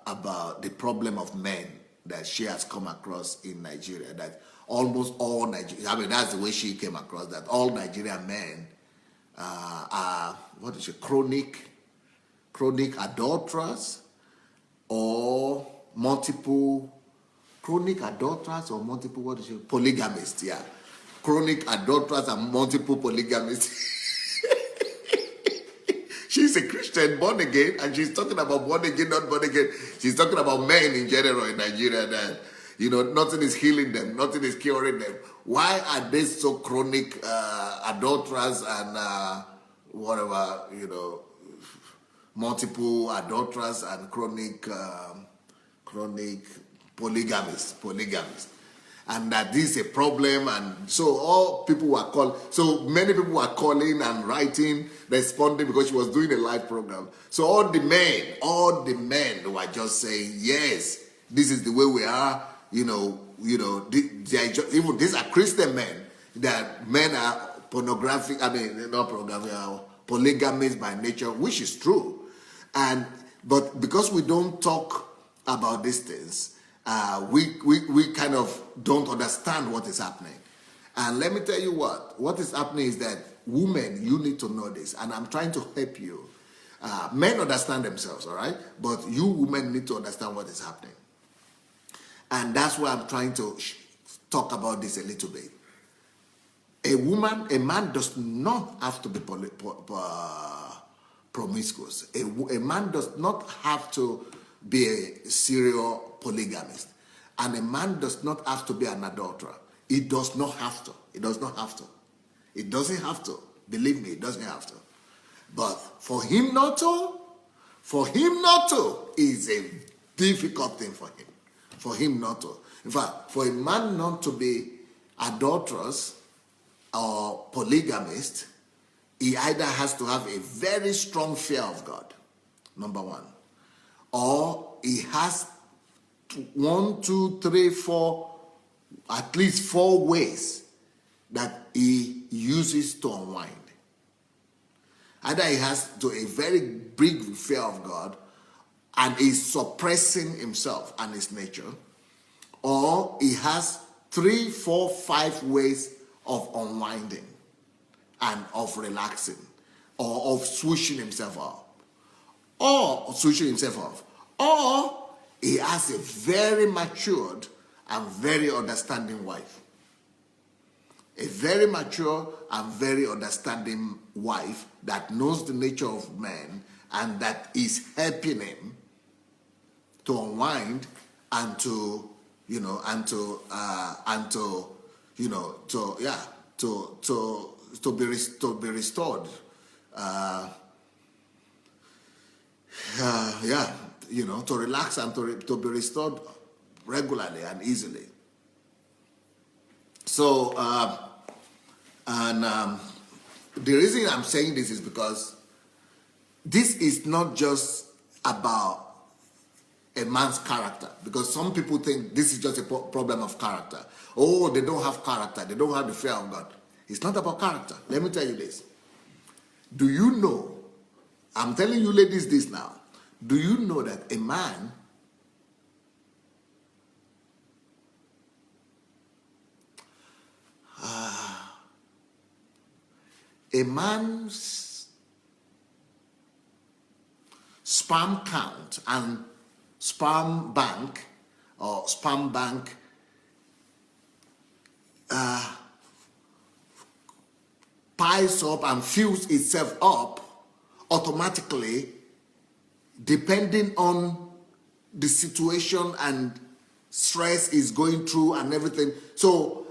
about the problem of men that she has come across in Nigeria, that almost all Nigerian, that's the way she came across, that all Nigerian men are, chronic adulterers or multiple, polygamists, yeah. Chronic adulterers and multiple polygamists. She's a Christian, born again, and she's talking about born again, not born again. She's talking about men in general in Nigeria, that Nothing is healing them. Nothing is curing them. Why are they so chronic adulterers and whatever, multiple adulterers and chronic polygamists? And that this is a problem, and so many people were calling and writing, responding, because she was doing a live program. So all the men were just saying, yes, this is the way we are. Even these are Christian men. That men are pornographic. I mean, not pornographic, polygamists by nature, which is true. But because we don't talk about these things, we kind of don't understand what is happening. And let me tell you what is happening is that women, you need to know this, and I'm trying to help you. Men understand themselves, all right? But you women need to understand what is happening. And that's why I'm trying to talk about this a little bit. A man does not have to be promiscuous. A man does not have to be a serial polygamist. And a man does not have to be an adulterer. He does not have to. It does not have to. It doesn't have to. Believe me, it doesn't have to. But for him not to is a difficult thing for him. For him not to. In fact, for a man not to be adulterous or polygamist, he either has to have a very strong fear of God, number one, or he has 1, 2, 3, 4, at least 4 ways that he uses to unwind. Either he has a very big fear of God and is suppressing himself and his nature, or he has 3, 4, 5 ways of unwinding and of relaxing, or of switching himself off, or he has a very matured and very understanding wife. A very mature and very understanding wife that knows the nature of man and that is helping him to unwind and to be restored. To relax and to be restored regularly and easily. So, the reason I'm saying this is because this is not just about a man's character, because some people think this is just a problem of character. Oh, they don't have character. They don't have the fear of God. It's not about character. Let me tell you this. Do you know, I'm telling you ladies this now, do you know that a man's sperm count and sperm bank piles up and fills itself up automatically depending on the situation and stress is going through and everything. So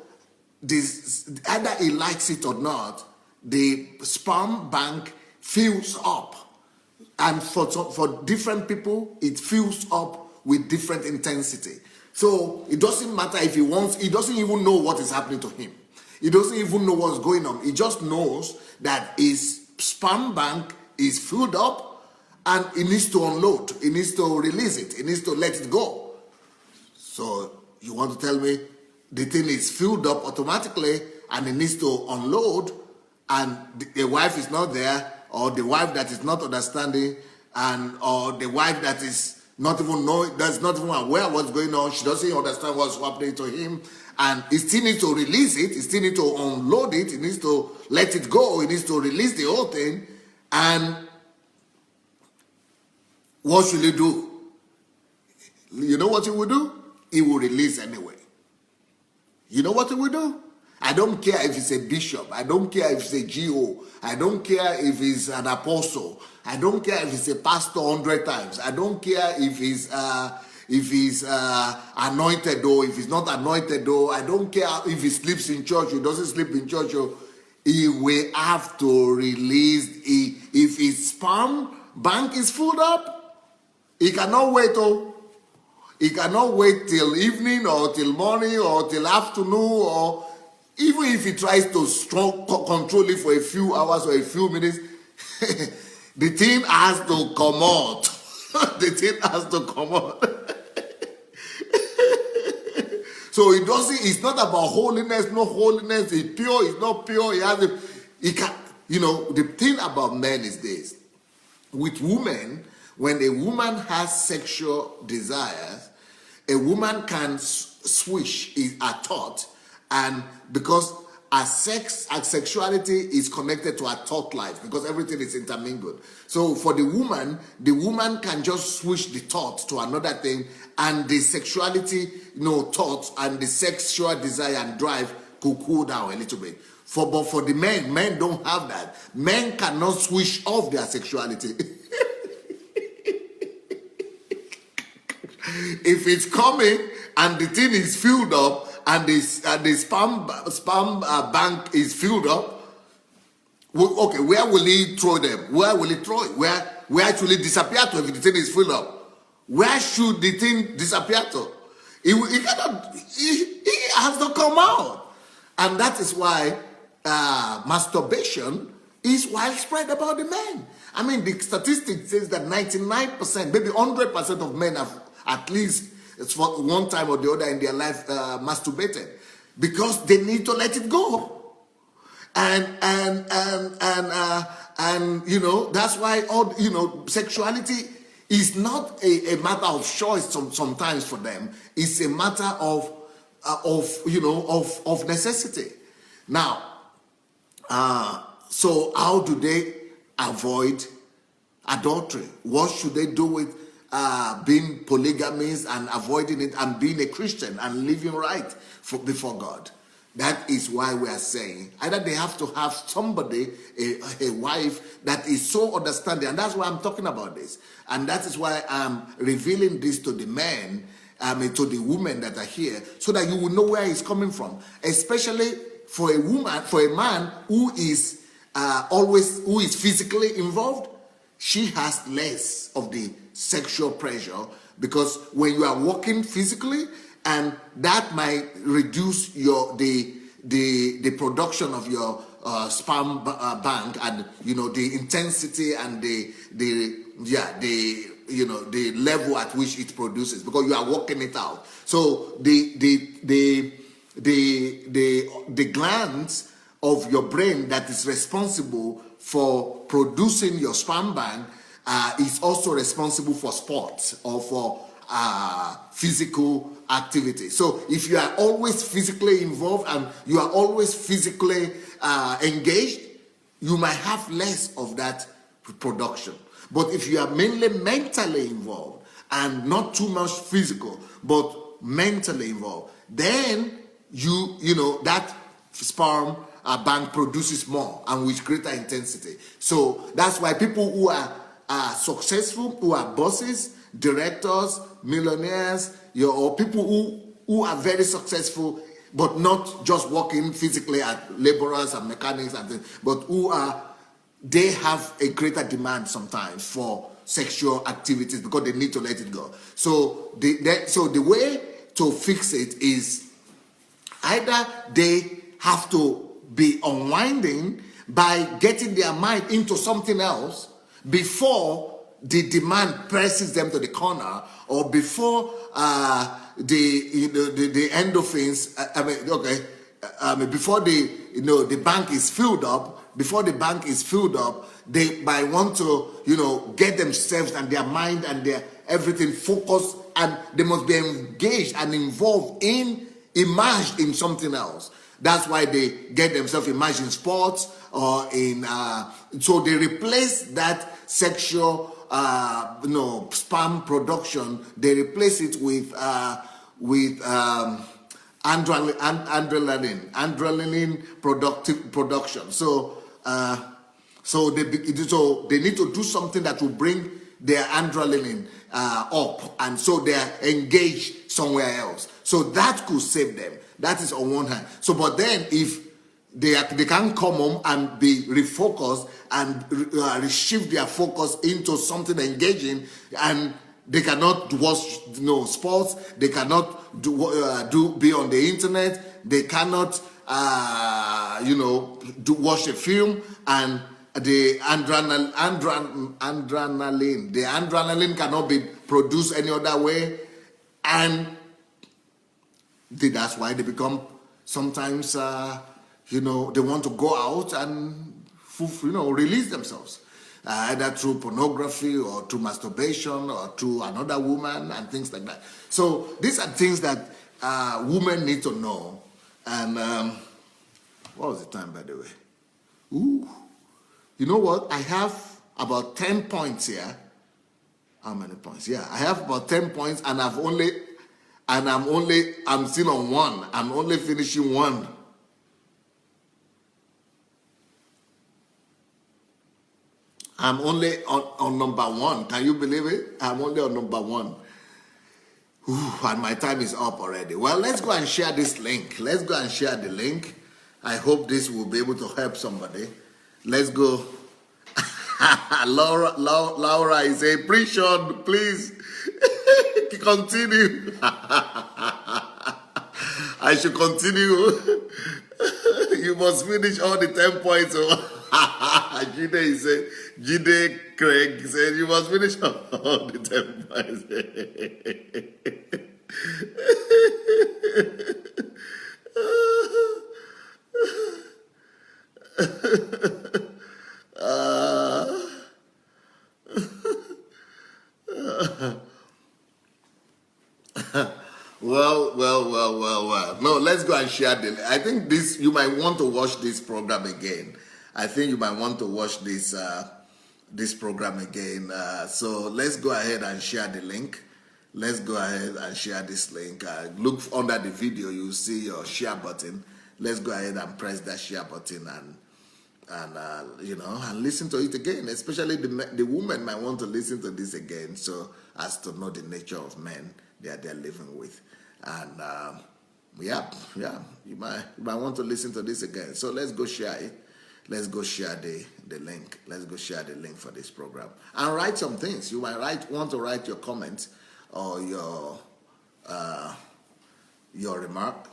this, either he likes it or not, the sperm bank fills up. And for different people, it fills up with different intensity. So it doesn't matter if he doesn't even know what is happening to him. He doesn't even know what's going on. He just knows that his sperm bank is filled up and he needs to unload. He needs to release it. He needs to let it go. So you want to tell me the thing is filled up automatically and he needs to unload, and the wife is not there, or the wife that is not understanding, or the wife that is not even that's not even aware of what's going on. She doesn't understand what's happening to him, and he still needs to release it. He still needs to unload it. He needs to let it go. He needs to release the whole thing. And what should he do? You know what he will do? He will release anyway. You know what he will do? I don't care if he's a bishop. I don't care if he's a GO. I don't care if he's an apostle. I don't care if he's a pastor 100 times. I don't care if he's if he's anointed or if he's not anointed or I don't care if he sleeps in church or doesn't sleep in church or he will have to release if his sperm bank is filled up. He cannot wait. He cannot wait till evening or till morning or till afternoon, or even if he tries to control it for a few hours or a few minutes, the thing has to come out. The thing has to come out. So it's not about holiness, no holiness. It's pure, it's not pure. The thing about men is this. With women, when a woman has sexual desires, a woman can switch her thought, and because her sexuality is connected to her thought life, because everything is intermingled. So for the woman can just switch the thought to another thing, and the sexuality, thoughts and the sexual desire and drive could cool down a little bit. But for the men don't have that. Men cannot switch off their sexuality. If it's coming and the thing is filled up and the sperm bank is filled up, okay, where will he throw them? Where will he throw it? Where should it disappear to if the thing is filled up? Where should the thing disappear to? He has to come out. And that is why masturbation is widespread about the men. I mean, the statistic says that 99%, maybe 100% of men have at least for one time or the other in their life masturbated, because they need to let it go. And that's why sexuality is not a matter of choice sometimes for them. It's a matter of necessity. Now, so how do they avoid adultery? What should they do with being polygamous and avoiding it and being a Christian and living right before God? That is why we are saying either they have to have somebody, a wife that is so understanding, and that's why I'm talking about this, and that is why I'm revealing this to the men, to the women that are here, so that you will know where it's coming from, especially for a woman, for a man who is physically involved. She has less of the sexual pressure, because when you are working physically, and that might reduce the production of your sperm bank, and the intensity and the level at which it produces, because you are working it out. So the glands of your brain that is responsible for producing your sperm bank is also responsible for sports or for physical activity. So if you are always physically involved and you are always physically engaged, you might have less of that production. But if you are mainly mentally involved and not too much physical, but mentally involved, then that sperm bank produces more and with greater intensity. So that's why people who are successful, who are bosses, directors, millionaires, or people who are very successful, but not just working physically at laborers and mechanics and things, but they have a greater demand sometimes for sexual activities because they need to let it go. So the way to fix it is either they have to be unwinding by getting their mind into something else before the demand presses them to the corner, or before the endorphins. Before the bank is filled up. Before the bank is filled up, they might want to get themselves and their mind and their everything focused, and they must be engaged and involved immersed in something else. That's why they get themselves immersed in sports or so they replace that sexual sperm production. They replace it with adrenaline production. So they need to do something that will bring their adrenaline up, and so they are engaged somewhere else. So that could save them. That is on one hand. So, but then if they can't come home and be refocused and shift their focus into something engaging, and they cannot watch sports, they cannot be on the internet, they cannot watch a film, and the adrenaline cannot be produced any other way, and that's why they become sometimes they want to go out and release themselves, either through pornography or through masturbation or through another woman and things like that. So these are things that women need to know. And what was the time, by the way? Ooh, you know what? I have about 10 points here. How many points? Yeah, I have about 10 points, and I'm still on one. I'm only finishing one. I'm only on number one. Can you believe it? I'm only on number one. Ooh, and my time is up already. Well, let's go and share this link. Let's go and share the link. I hope this will be able to help somebody. Let's go. Laura is a pre-shot, please. Continue. I should continue. You must finish all the 10 points. Jide Craig said you must finish all the 10 points. Well. No, let's go and share the. I think you might want to watch this program again. I think you might want to watch this program again. So let's go ahead and share the link. Let's go ahead and share this link. Look under the video, you'll see your share button. Let's go ahead and press that share button and listen to it again. Especially the women might want to listen to this again, so as to know the nature of men that they're living with. And you might want to listen to this again. So let's go share it. Let's go share the link. Let's go share the link for this program. And write some things. You might want to write your comments or your remark.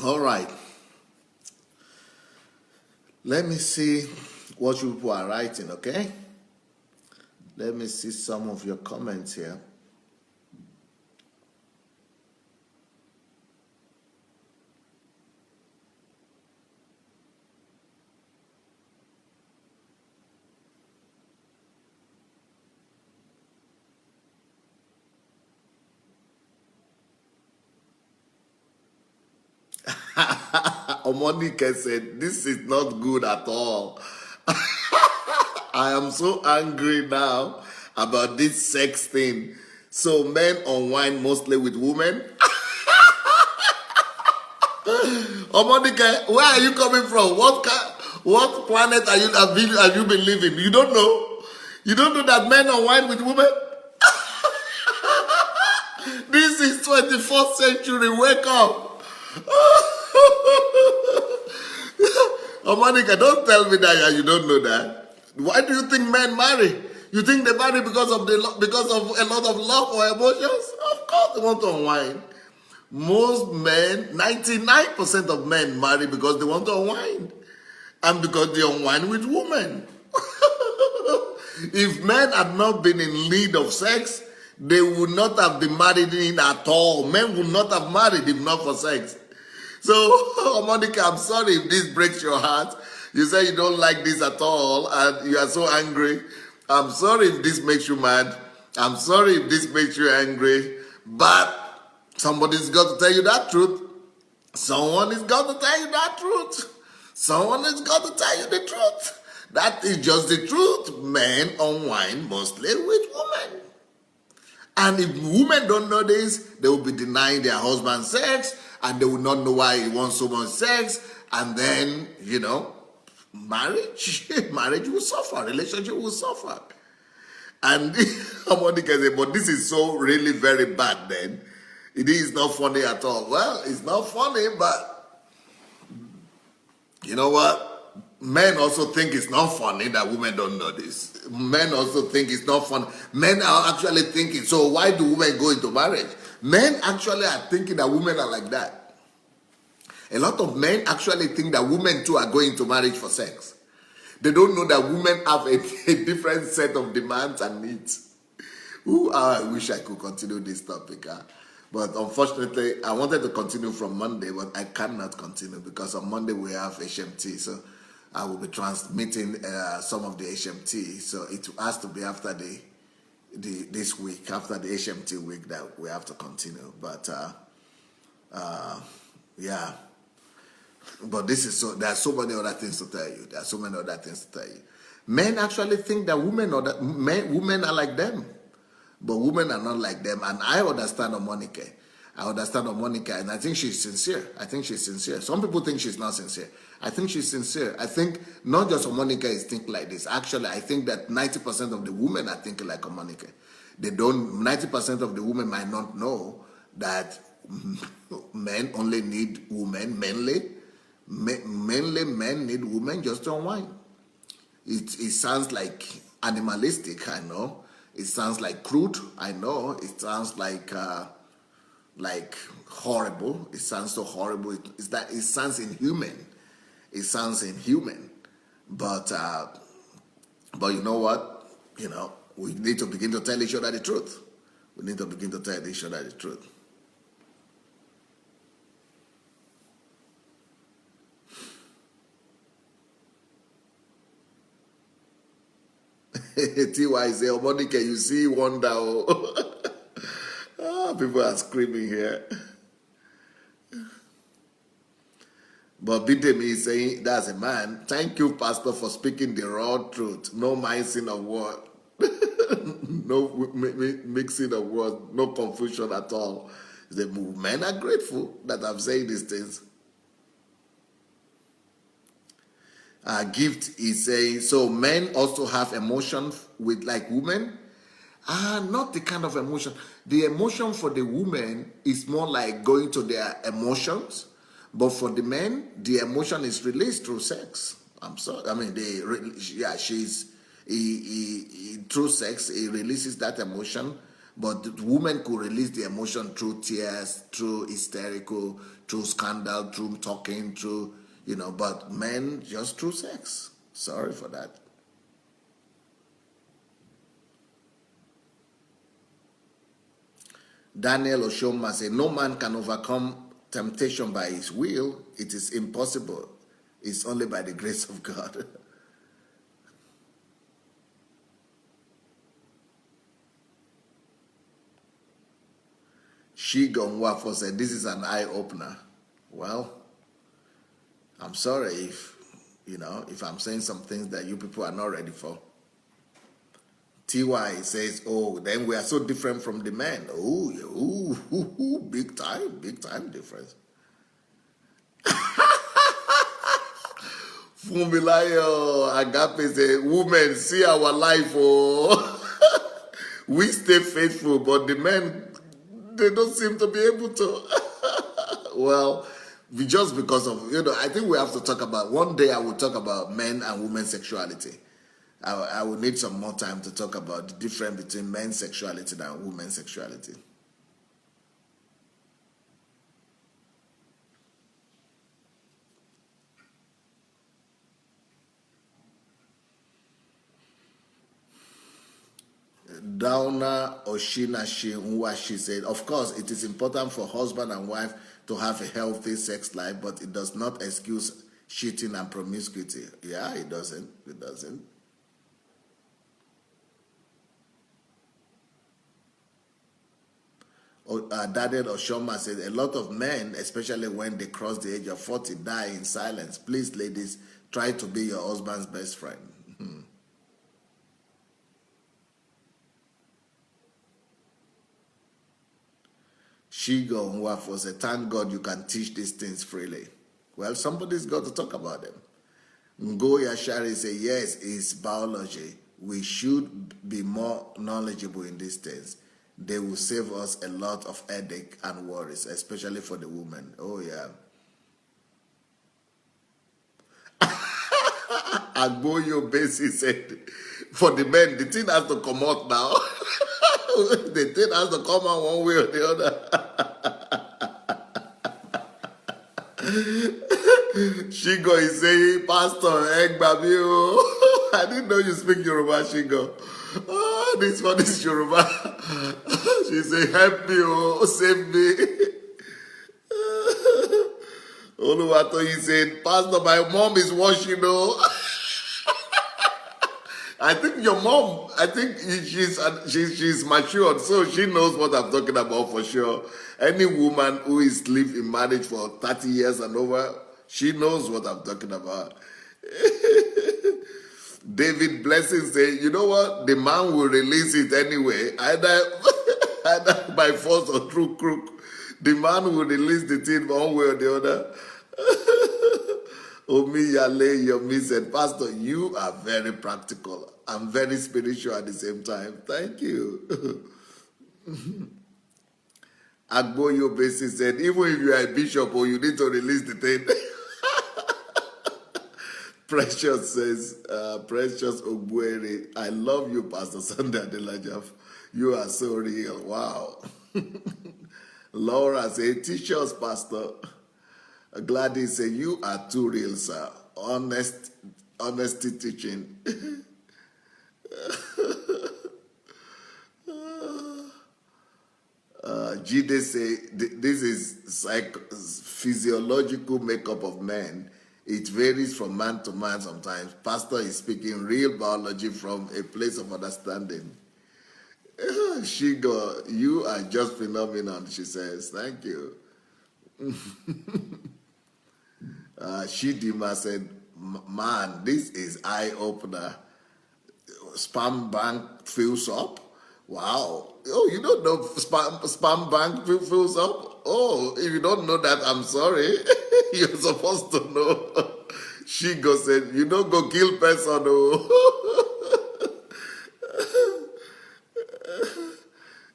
All right. Let me see what you people are writing, okay? Let me see some of your comments here. Omonika said, this is not good at all. I am so angry now about this sex thing. So men unwind mostly with women. Omonika, where are you coming from? What planet have you been living? You don't know? You don't know that men unwind with women? This is 21st century. Wake up. Oh, Monica, don't tell me that you don't know that. Why do you think men marry? You think they marry because of a lot of love or emotions? Of course they want to unwind. Most men, 99% of men marry because they want to unwind. And because they unwind with women. If men had not been in need of sex, they would not have been married in at all. Men would not have married if not for sex. So, Monica, I'm sorry if this breaks your heart. You say you don't like this at all and you are so angry. I'm sorry if this makes you mad. I'm sorry if this makes you angry. But somebody's got to tell you that truth. Someone is got to tell you that truth. Someone has got to tell you the truth. That is just the truth. Men unwind mostly with women. And if women don't know this, they will be denying their husband sex, and they will not know why he wants so much sex. And then, marriage will suffer, relationship will suffer. And somebody can say, but this is so really very bad then. It is not funny at all. Well, it's not funny, but you know what? Men also think it's not funny that women don't know this. Men also think it's not funny. Men are actually thinking, so why do women go into marriage? Men actually are thinking that women are like that. A lot of men actually think that women too are going to marriage for sex. They don't know that women have a different set of demands and needs. I wish I could continue this topic. But unfortunately, I wanted to continue from Monday, but I cannot continue because on Monday we have HMT. So I will be transmitting some of the HMT. So it has to be after this week, after the HMT week, that we have to continue. But yeah. But there are so many other things to tell you. There are so many other things to tell you. Men actually think that women are like them. But women are not like them. And I understand Monica. And I think she's sincere. Some people think she's not sincere. I think she's sincere. I think not just Monica is thinking like this. Actually, I think that 90% of the women are thinking like Monica. 90% of the women might not know that men only need women, mainly men need women just to unwind. It sounds like animalistic, I know. It sounds like crude, I know. It sounds like horrible. It sounds so horrible. It sounds inhuman. But you know what? We need to begin to tell each other the truth. TY say, oh, Monica, you see wonder. People are screaming here. But Bidemi is saying, that's a man. Thank you, Pastor, for speaking the raw truth. No mixing of words. No mixing of words. No confusion at all. The men are grateful that I'm saying these things. Gift is saying, so men also have emotion with like women? Not the kind of emotion. The emotion for the women is more like going to their emotions, but for the men, the emotion is released through sex. I'm sorry. I mean, through sex, he releases that emotion, but the woman could release the emotion through tears, through hysterical, through scandal, through talking, through, but men just through sex. Sorry for that. Daniel Oshoma said, no man can overcome temptation by his will. It is impossible. It's only by the grace of God. Shigon Wafo said, this is an eye-opener. Well, I'm sorry if I'm saying some things that you people are not ready for. TY says, oh, then we are so different from the men. Oh, big time difference. Fumilayo Agape says, women, see our life, oh. We stay faithful, but the men, they don't seem to be able to. Well, just because of, I think we have to talk about, one day I will talk about men and women's sexuality. I will need some more time to talk about the difference between men's sexuality and women's sexuality. Dauna Oshinashi Nwashi said, of course, it is important for husband and wife to have a healthy sex life, but it does not excuse cheating and promiscuity. Yeah, it doesn't. It doesn't. Daniel Oshoma said, a lot of men, especially when they cross the age of 40, die in silence. Please, ladies, try to be your husband's best friend. She go and work for say, thank God you can teach these things freely. Well, somebody's got to talk about them. Ngo Yashari say, yes, it's biology. We should be more knowledgeable in these things. They will save us a lot of headache and worries, especially for the women. Oh, yeah. Agboyo Basi said, for the men, the thing has to come out now. The thing has to come out one way or the other. Shigo is saying, Pastor, Egbabio. I didn't know you speak Yoruba, Shigo. Oh, this one is Yoruba. She said, help me, oh, save me. Oluwato, he said, Pastor, my mom is washing, oh. I think your mom, I think she's matured, so she knows what I'm talking about for sure. Any woman who is lived in marriage for 30 years and over, she knows what I'm talking about. David Blessing say, you know what? The man will release it anyway, either by force or through crook. The man will release the thing one way or the other. Omi Yale Yomi said, Pastor, you are very practical and very spiritual at the same time. Thank you. Agboyo Basi said, even if you are a bishop or you need to release the thing. Precious says, Precious Ogbuere, I love you, Pastor Sandey Adelaja. You are so real. Wow. Laura says, teach us, Pastor. Gladys says, you are too real, sir. Honesty teaching. Jide say, this is physiological makeup of men. It varies from man to man sometimes. Pastor is speaking real biology from a place of understanding. Shigo, you are just phenomenal, she says. Thank you. Shidima said, man, this is eye-opener. Spam bank fills up? Wow. Oh, you don't know spam bank fills up? Oh, if you don't know that, I'm sorry. You're supposed to know. Shigo said, you don't go kill person. Oh.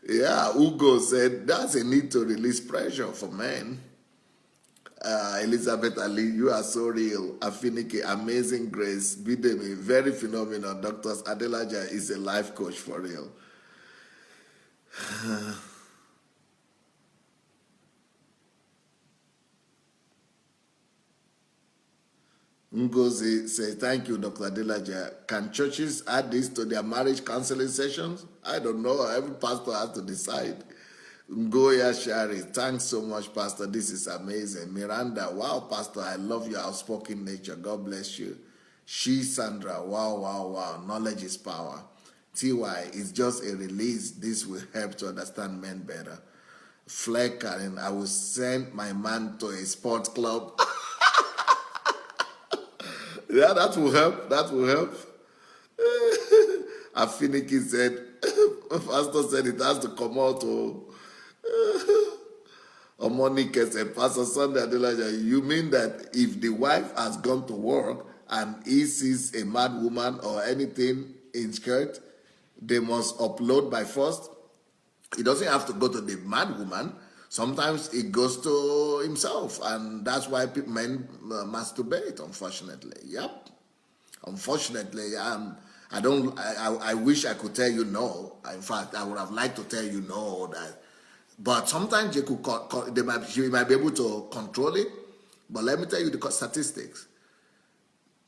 Yeah, Ugo said, that's a need to release pressure for men. Elizabeth Ali, you are so real. Afinike, amazing grace. Bidemi, very phenomenal. Dr. Adelaja is a life coach for real. Ngozi says, thank you, Dr. Adelaja. Can churches add this to their marriage counseling sessions? I don't know. Every pastor has to decide. Ngoya Shari, thanks so much, Pastor. This is amazing. Miranda, wow, Pastor, I love your outspoken nature. God bless you. She Sandra, wow, wow, wow. Knowledge is power. TY, it's just a release. This will help to understand men better. Fleck, and I will send my man to a sports club. Yeah, that will help. That will help. Afiniki said, Pastor said it has to come out. Omonika said, Pastor Sandey Adelaja, you mean that if the wife has gone to work and he sees a mad woman or anything in skirt, they must upload by first? It doesn't have to go to the mad woman. Sometimes it goes to himself, and that's why men masturbate, unfortunately. Yep. Unfortunately, I wish I could tell you no. In fact, I would have liked to tell you no. But sometimes you might be able to control it. But let me tell you the statistics.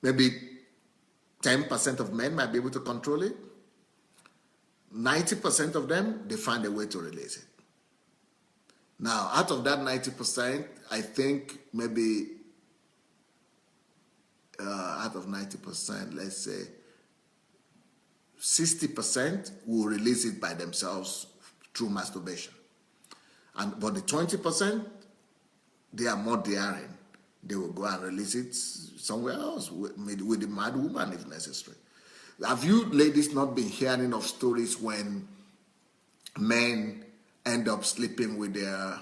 Maybe 10% of men might be able to control it. 90% of them, they find a way to release it. Now, out of that 90%, I think maybe out of 90%, let's say 60% will release it by themselves through masturbation. But the 20%, they are more daring. They will go and release it somewhere else with the mad woman if necessary. Have you ladies not been hearing of stories when men end up sleeping with their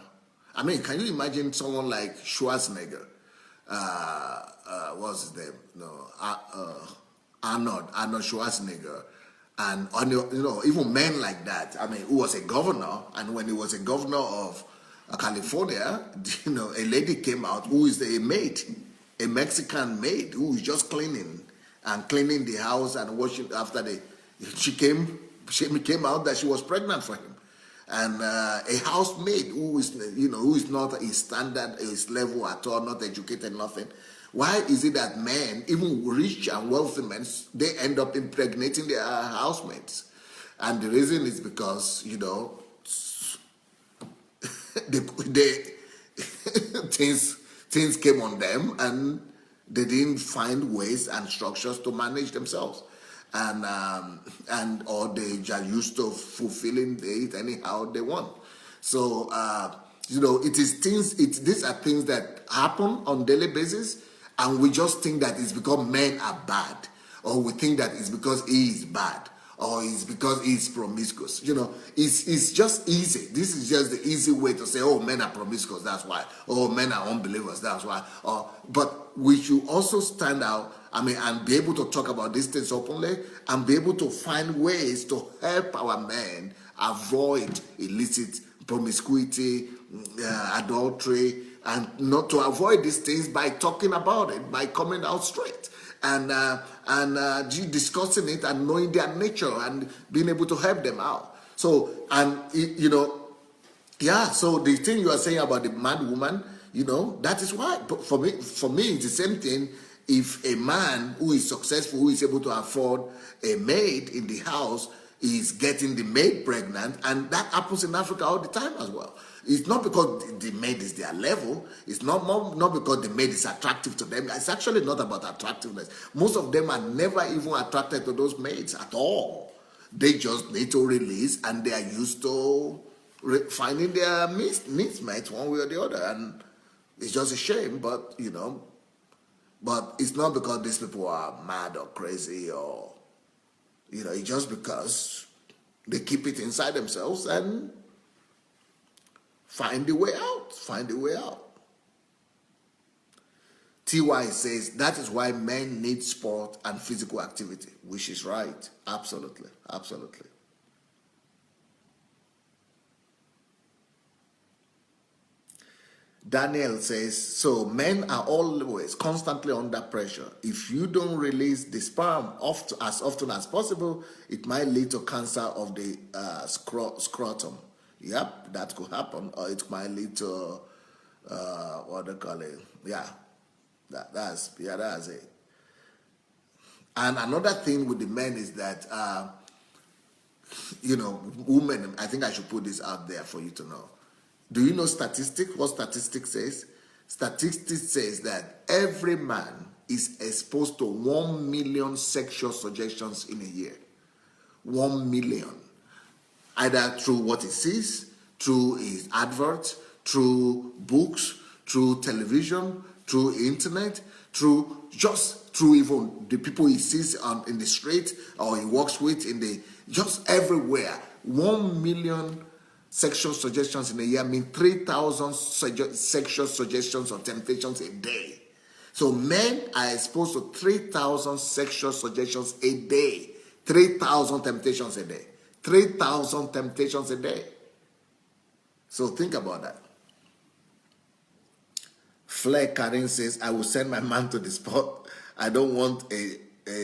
I mean, can you imagine someone like Schwarzenegger? What's his name? No, Arnold Schwarzenegger, and even men like that. I mean, who was a governor, and when he was a governor of California, a lady came out who is a maid, a Mexican maid who is just cleaning the house and washing after she came out that she was pregnant for him. And a housemaid who is not a standard, his level at all, not educated, nothing. Why is it that men, even rich and wealthy men, they end up impregnating their housemates? And the reason is because, things came on them and they didn't find ways and structures to manage themselves. Or they are used to fulfilling it anyhow they want. So these are things that happen on daily basis, and we just think that it's because men are bad, or we think that it's because he is bad, or it's because he's promiscuous. It's just easy. This is just the easy way to say, oh, men are promiscuous, that's why. Oh, men are unbelievers, that's why. But we should also stand out, and be able to talk about these things openly, and be able to find ways to help our men avoid illicit promiscuity, adultery, and not to avoid these things by talking about it, by coming out straight, and discussing it and knowing their nature and being able to help them out. So, so the thing you are saying about the mad woman, that is why. But for me, it's the same thing. If a man who is successful, who is able to afford a maid in the house, is getting the maid pregnant, and that happens in Africa all the time as well. It's not because the maid is their level. It's not because the maid is attractive to them. It's actually not about attractiveness. Most of them are never even attracted to those maids at all. They just need to release, and they are used to finding their mates one way or the other. And it's just a shame, but but it's not because these people are mad or crazy, or it's just because they keep it inside themselves and find the way out. TY says that is why men need sport and physical activity, which is right. Absolutely. Daniel says, so men are always constantly under pressure. If you don't release the sperm as often as possible, it might lead to cancer of the scrotum. Yep, that could happen. Or it might lead to, what they call it. Yeah, that's it. And another thing with the men is that, women, I think I should put this out there for you to know. Do you know statistics? What statistics says? Statistics says that every man is exposed to 1 million sexual suggestions in a year. 1 million. Either through what he sees, through his adverts, through books, through television, through internet, through even the people he sees in the street or he works with just everywhere. 1 million sexual suggestions in a year mean 3,000 sexual suggestions or temptations a day. So men are exposed to 3,000 sexual suggestions a day. 3,000 temptations a day. 3,000 temptations a day. So think about that. Flair Karin says, I will send my man to the spot. I don't want a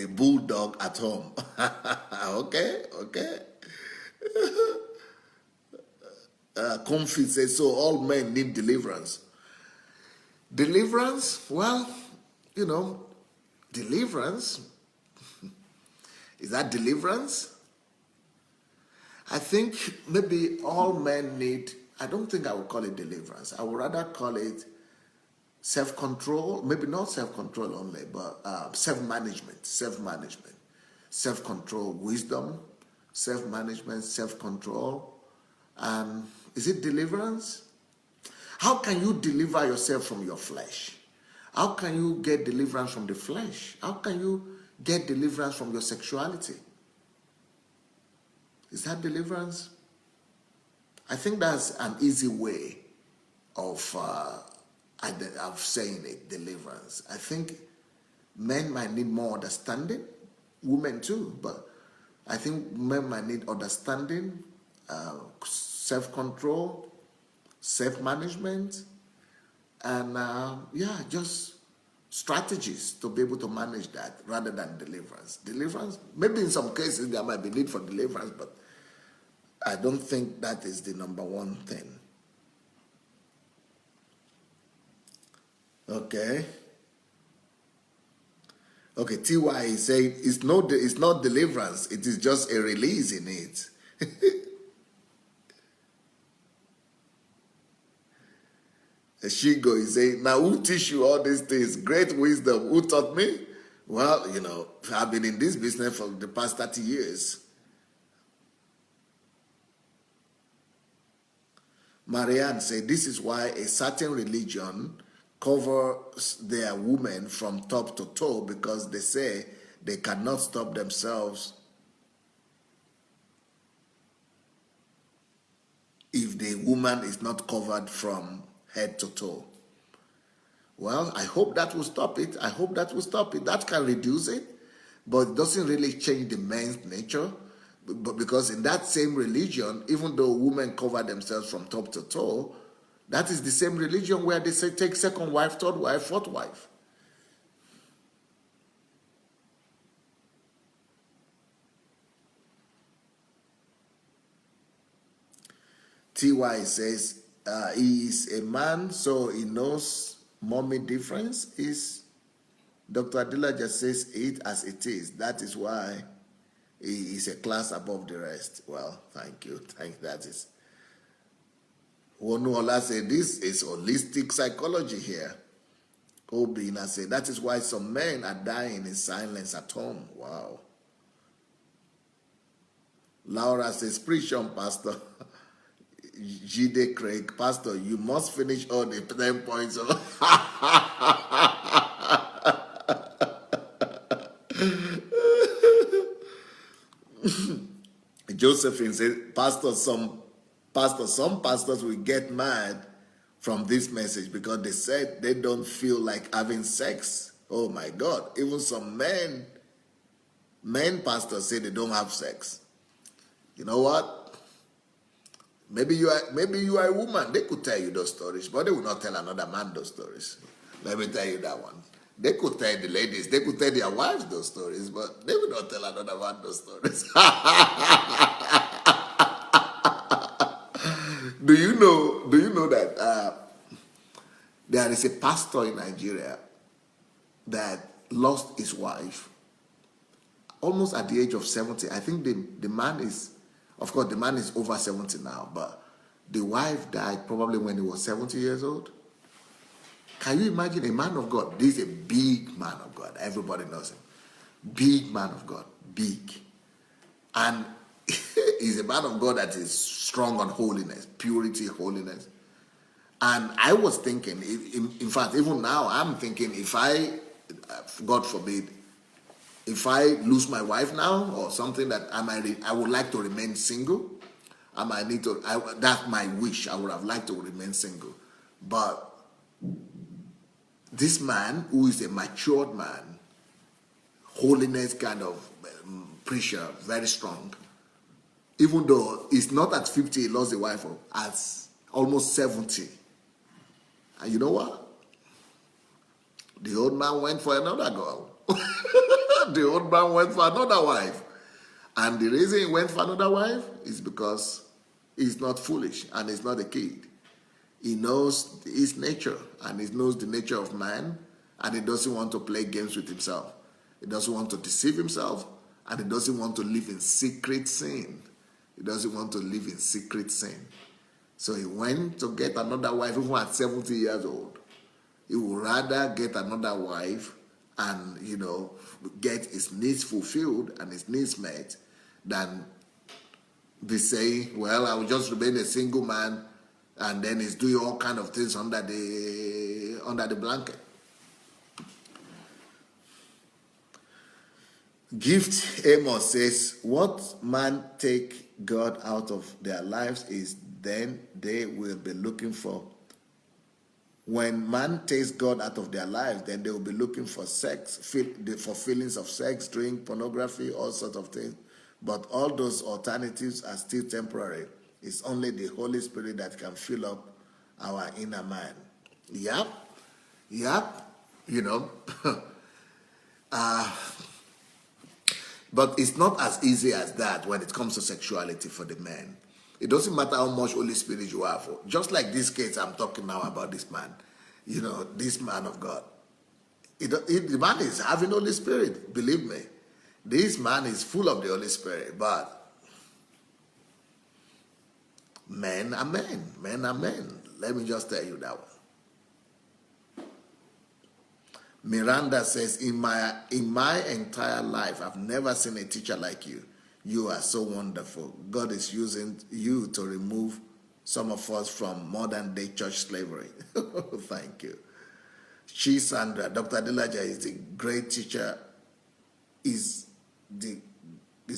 bulldog at home. Okay. Comfy says, so all men need deliverance. Deliverance? Well, deliverance. Is that deliverance? I think maybe all men need, I don't think I would call it deliverance. I would rather call it self-control, maybe not self-control only, but self-management, self-control, wisdom, self-management, self-control. Is it deliverance? How can you deliver yourself from your flesh? How can you get deliverance from the flesh? How can you get deliverance from your sexuality? Is that deliverance? I think that's an easy way of saying it, deliverance. I think men might need more understanding, women too, but I think men might need understanding, self-control, self-management, and just strategies to be able to manage that rather than deliverance. Deliverance, maybe in some cases there might be need for deliverance, but I don't think that is the number one thing. Okay. Okay, TY is saying it's not deliverance, it is just a release in it. Shigo is saying, now who teach you all these things? Great wisdom. Who taught me? Well, I've been in this business for the past 30 years. Marianne said, this is why a certain religion covers their women from top to toe, because they say they cannot stop themselves if the woman is not covered from head to toe. Well, I hope that will stop it. I hope that will stop it. That can reduce it, but it doesn't really change the man's nature. But because in that same religion, even though women cover themselves from top to toe, that is the same religion where they say take second wife, third wife, fourth wife. TY says, he is a man, so he knows mommy difference is. Dr. Adelajah says it as it is. That is why he is a class above the rest. Well, thank you. That is. Wonuola said, this is holistic psychology here. Obina said, that is why some men are dying in silence at home. Wow. Laura says, preach on, Pastor. Jide Craig, Pastor, you must finish all the 10 points. Josephine said, some pastors will get mad from this message because they said they don't feel like having sex. Oh my God. Even some men pastors say they don't have sex. You know what? Maybe you are a woman. They could tell you those stories, but they will not tell another man those stories. Let me tell you that one. They could tell the ladies, they could tell their wives those stories, but they will not tell another man those stories. Do you know that there is a pastor in Nigeria that lost his wife almost at the age of 70. I think the man is, of course, the man is over 70 now, but the wife died probably when he was 70 years old. Can you imagine a man of God? This is a big man of God. Everybody knows him. Big man of God. Big. And he's a man of God that is strong on holiness, purity, holiness. And I was thinking, in fact, even now, I'm thinking if I, God forbid, if I lose my wife now or something that I would like to remain single, I might need to, that's my wish. I would have liked to remain single. But this man, who is a matured man, holiness kind of preacher, very strong, even though he's not at 50, he lost a wife, at almost 70. And you know what? The old man went for another girl. The old man went for another wife. And the reason he went for another wife is because he's not foolish and he's not a kid. He knows his nature and he knows the nature of man, and he doesn't want to play games with himself. He doesn't want to deceive himself, and he doesn't want to live in secret sin. He doesn't want to live in secret sin. So he went to get another wife even at 70 years old. He would rather get another wife and, get his needs fulfilled and his needs met than be saying, well, I will just remain a single man, and then he's doing all kind of things under the blanket. Gift Amos says, what man take God out of their lives is then they will be looking for When man takes God out of their lives, then they will be looking for sex, for feelings of sex, drink, pornography, all sorts of things. But all those alternatives are still temporary. It's only the Holy Spirit that can fill up our inner man. Yep. You know. But it's not as easy as that when it comes to sexuality for the men. It doesn't matter how much Holy Spirit you have. Just like this case I'm talking now about this man. You know, this man of God. The man is having Holy Spirit, believe me. This man is full of the Holy Spirit, but men are men. Men are men. Let me just tell you that one. Miranda says, in my entire life, I've never seen a teacher like you. You are so wonderful. God is using you to remove some of us from modern day church slavery. Thank you. Sandra, Dr. Adelaja is a great teacher. Is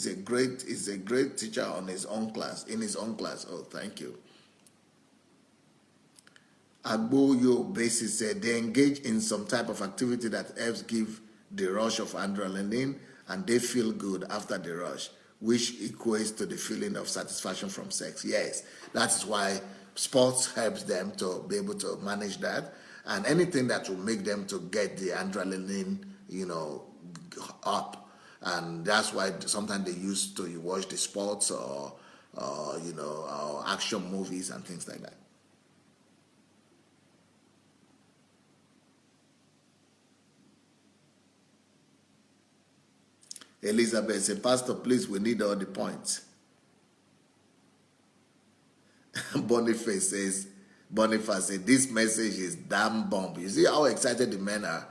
a great teacher on his own class, in his own class. Oh, thank you. Agboyo Basis said they engage in some type of activity that helps give the rush of adrenaline, and they feel good after the rush, which equates to the feeling of satisfaction from sex. Yes, that is why sports helps them to be able to manage that, and anything that will make them to get the adrenaline, up. And that's why sometimes they used to watch the sports or action movies and things like that. Elizabeth said, Pastor, please, we need all the points. Boniface says, this message is damn bomb. You see how excited the men are.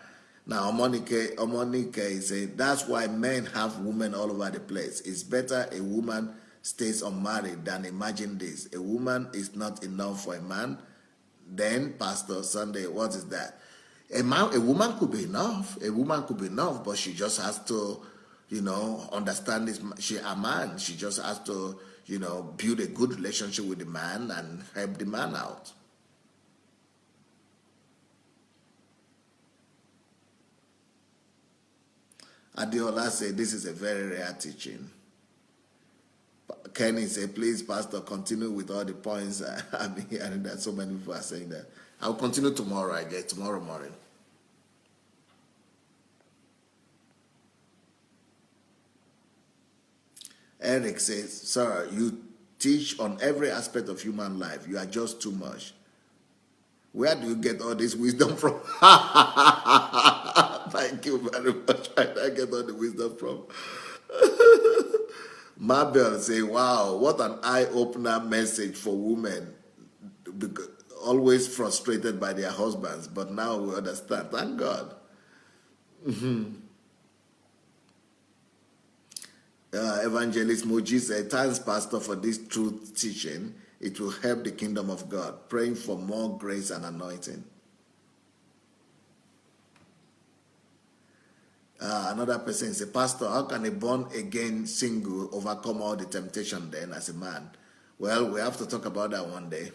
Now, Omonike is saying, that's why men have women all over the place. It's better a woman stays unmarried than imagine this. A woman is not enough for a man. Then, Pastor Sandey, what is that? A woman could be enough. A woman could be enough, but she just has to, understand this. She's a man. She just has to, build a good relationship with the man and help the man out. Adeola said, this is a very rare teaching. Kenny said, please, Pastor, continue with all the points. I've been hearing that so many people are saying that. I'll continue tomorrow, I guess, tomorrow morning. Eric says, sir, you teach on every aspect of human life. You are just too much. Where do you get all this wisdom from? Thank you very much. Where do I get all the wisdom from? Mabel say, wow, what an eye-opener message for women. Always frustrated by their husbands, but now we understand. Thank God. Evangelist Moji said, thanks, Pastor, for this truth teaching. It will help the kingdom of God. Praying for more grace and anointing. Another person says, Pastor, how can a born-again single overcome all the temptation then as a man? Well, we have to talk about that one day.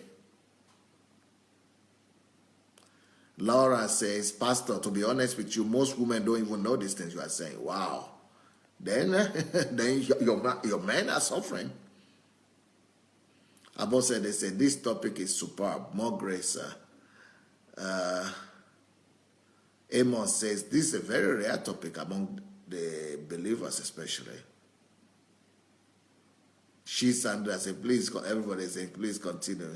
Laura says, Pastor, to be honest with you, most women don't even know these things you are saying. Wow. Then your men are suffering. Abba said, they said, this topic is superb. More grace, sir. Amos says, this is a very rare topic among the believers especially. Sandra said, please, everybody saying, please continue.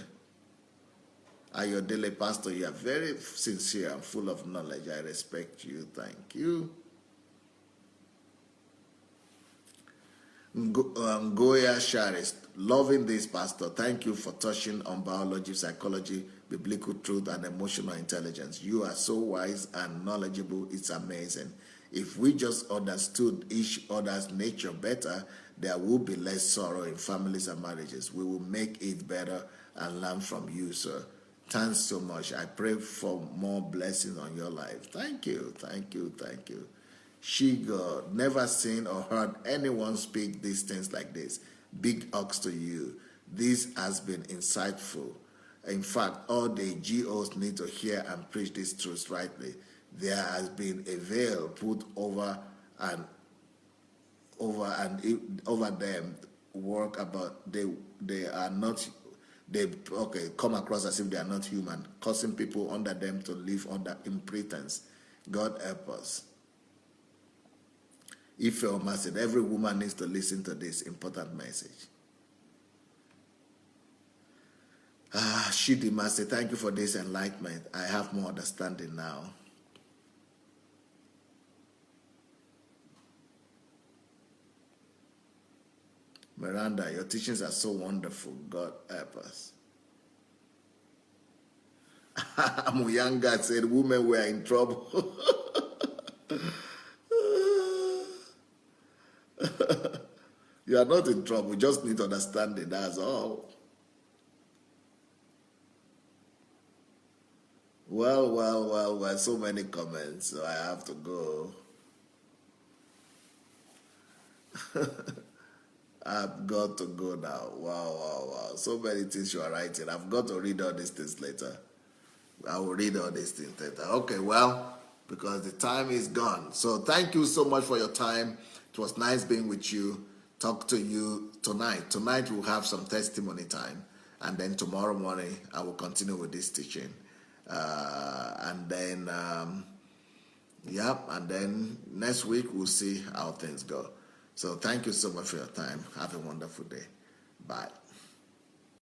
Ayodele, Pastor, you are very sincere and full of knowledge. I respect you. Thank you. Goya Sharis, loving this, Pastor. Thank you for touching on biology, psychology, biblical truth, and emotional intelligence. You are so wise and knowledgeable. It's amazing. If we just understood each other's nature better, there will be less sorrow in families and marriages. We will make it better and learn from you, sir. Thanks so much. I pray for more blessings on your life. Thank you, thank you, thank you. She-God, never seen or heard anyone speak these things like this. Big ups to you. This has been insightful. In fact, all the GOs need to hear and preach these truths rightly. There has been a veil put over them. Work about they are not. They come across as if they are not human, causing people under them to live under impotence. God help us. If you're said, every woman needs to listen to this important message. Shidima said, thank you for this enlightenment. I have more understanding now. Miranda, your teachings are so wonderful. God help us. Muyanga said, women were in trouble. You are not in trouble. You just need understanding. That's all. Well. So many comments, so I have to go. I've got to go now. Wow. So many things you are writing. I've got to read all these things later. I will read all these things later. Okay, well, because the time is gone. So thank you so much for your time. It was nice being with you. Talk to you tonight. Tonight we'll have some testimony time. And then tomorrow morning I will continue with this teaching. And then next week we'll see how things go. So thank you so much for your time. Have a wonderful day. Bye.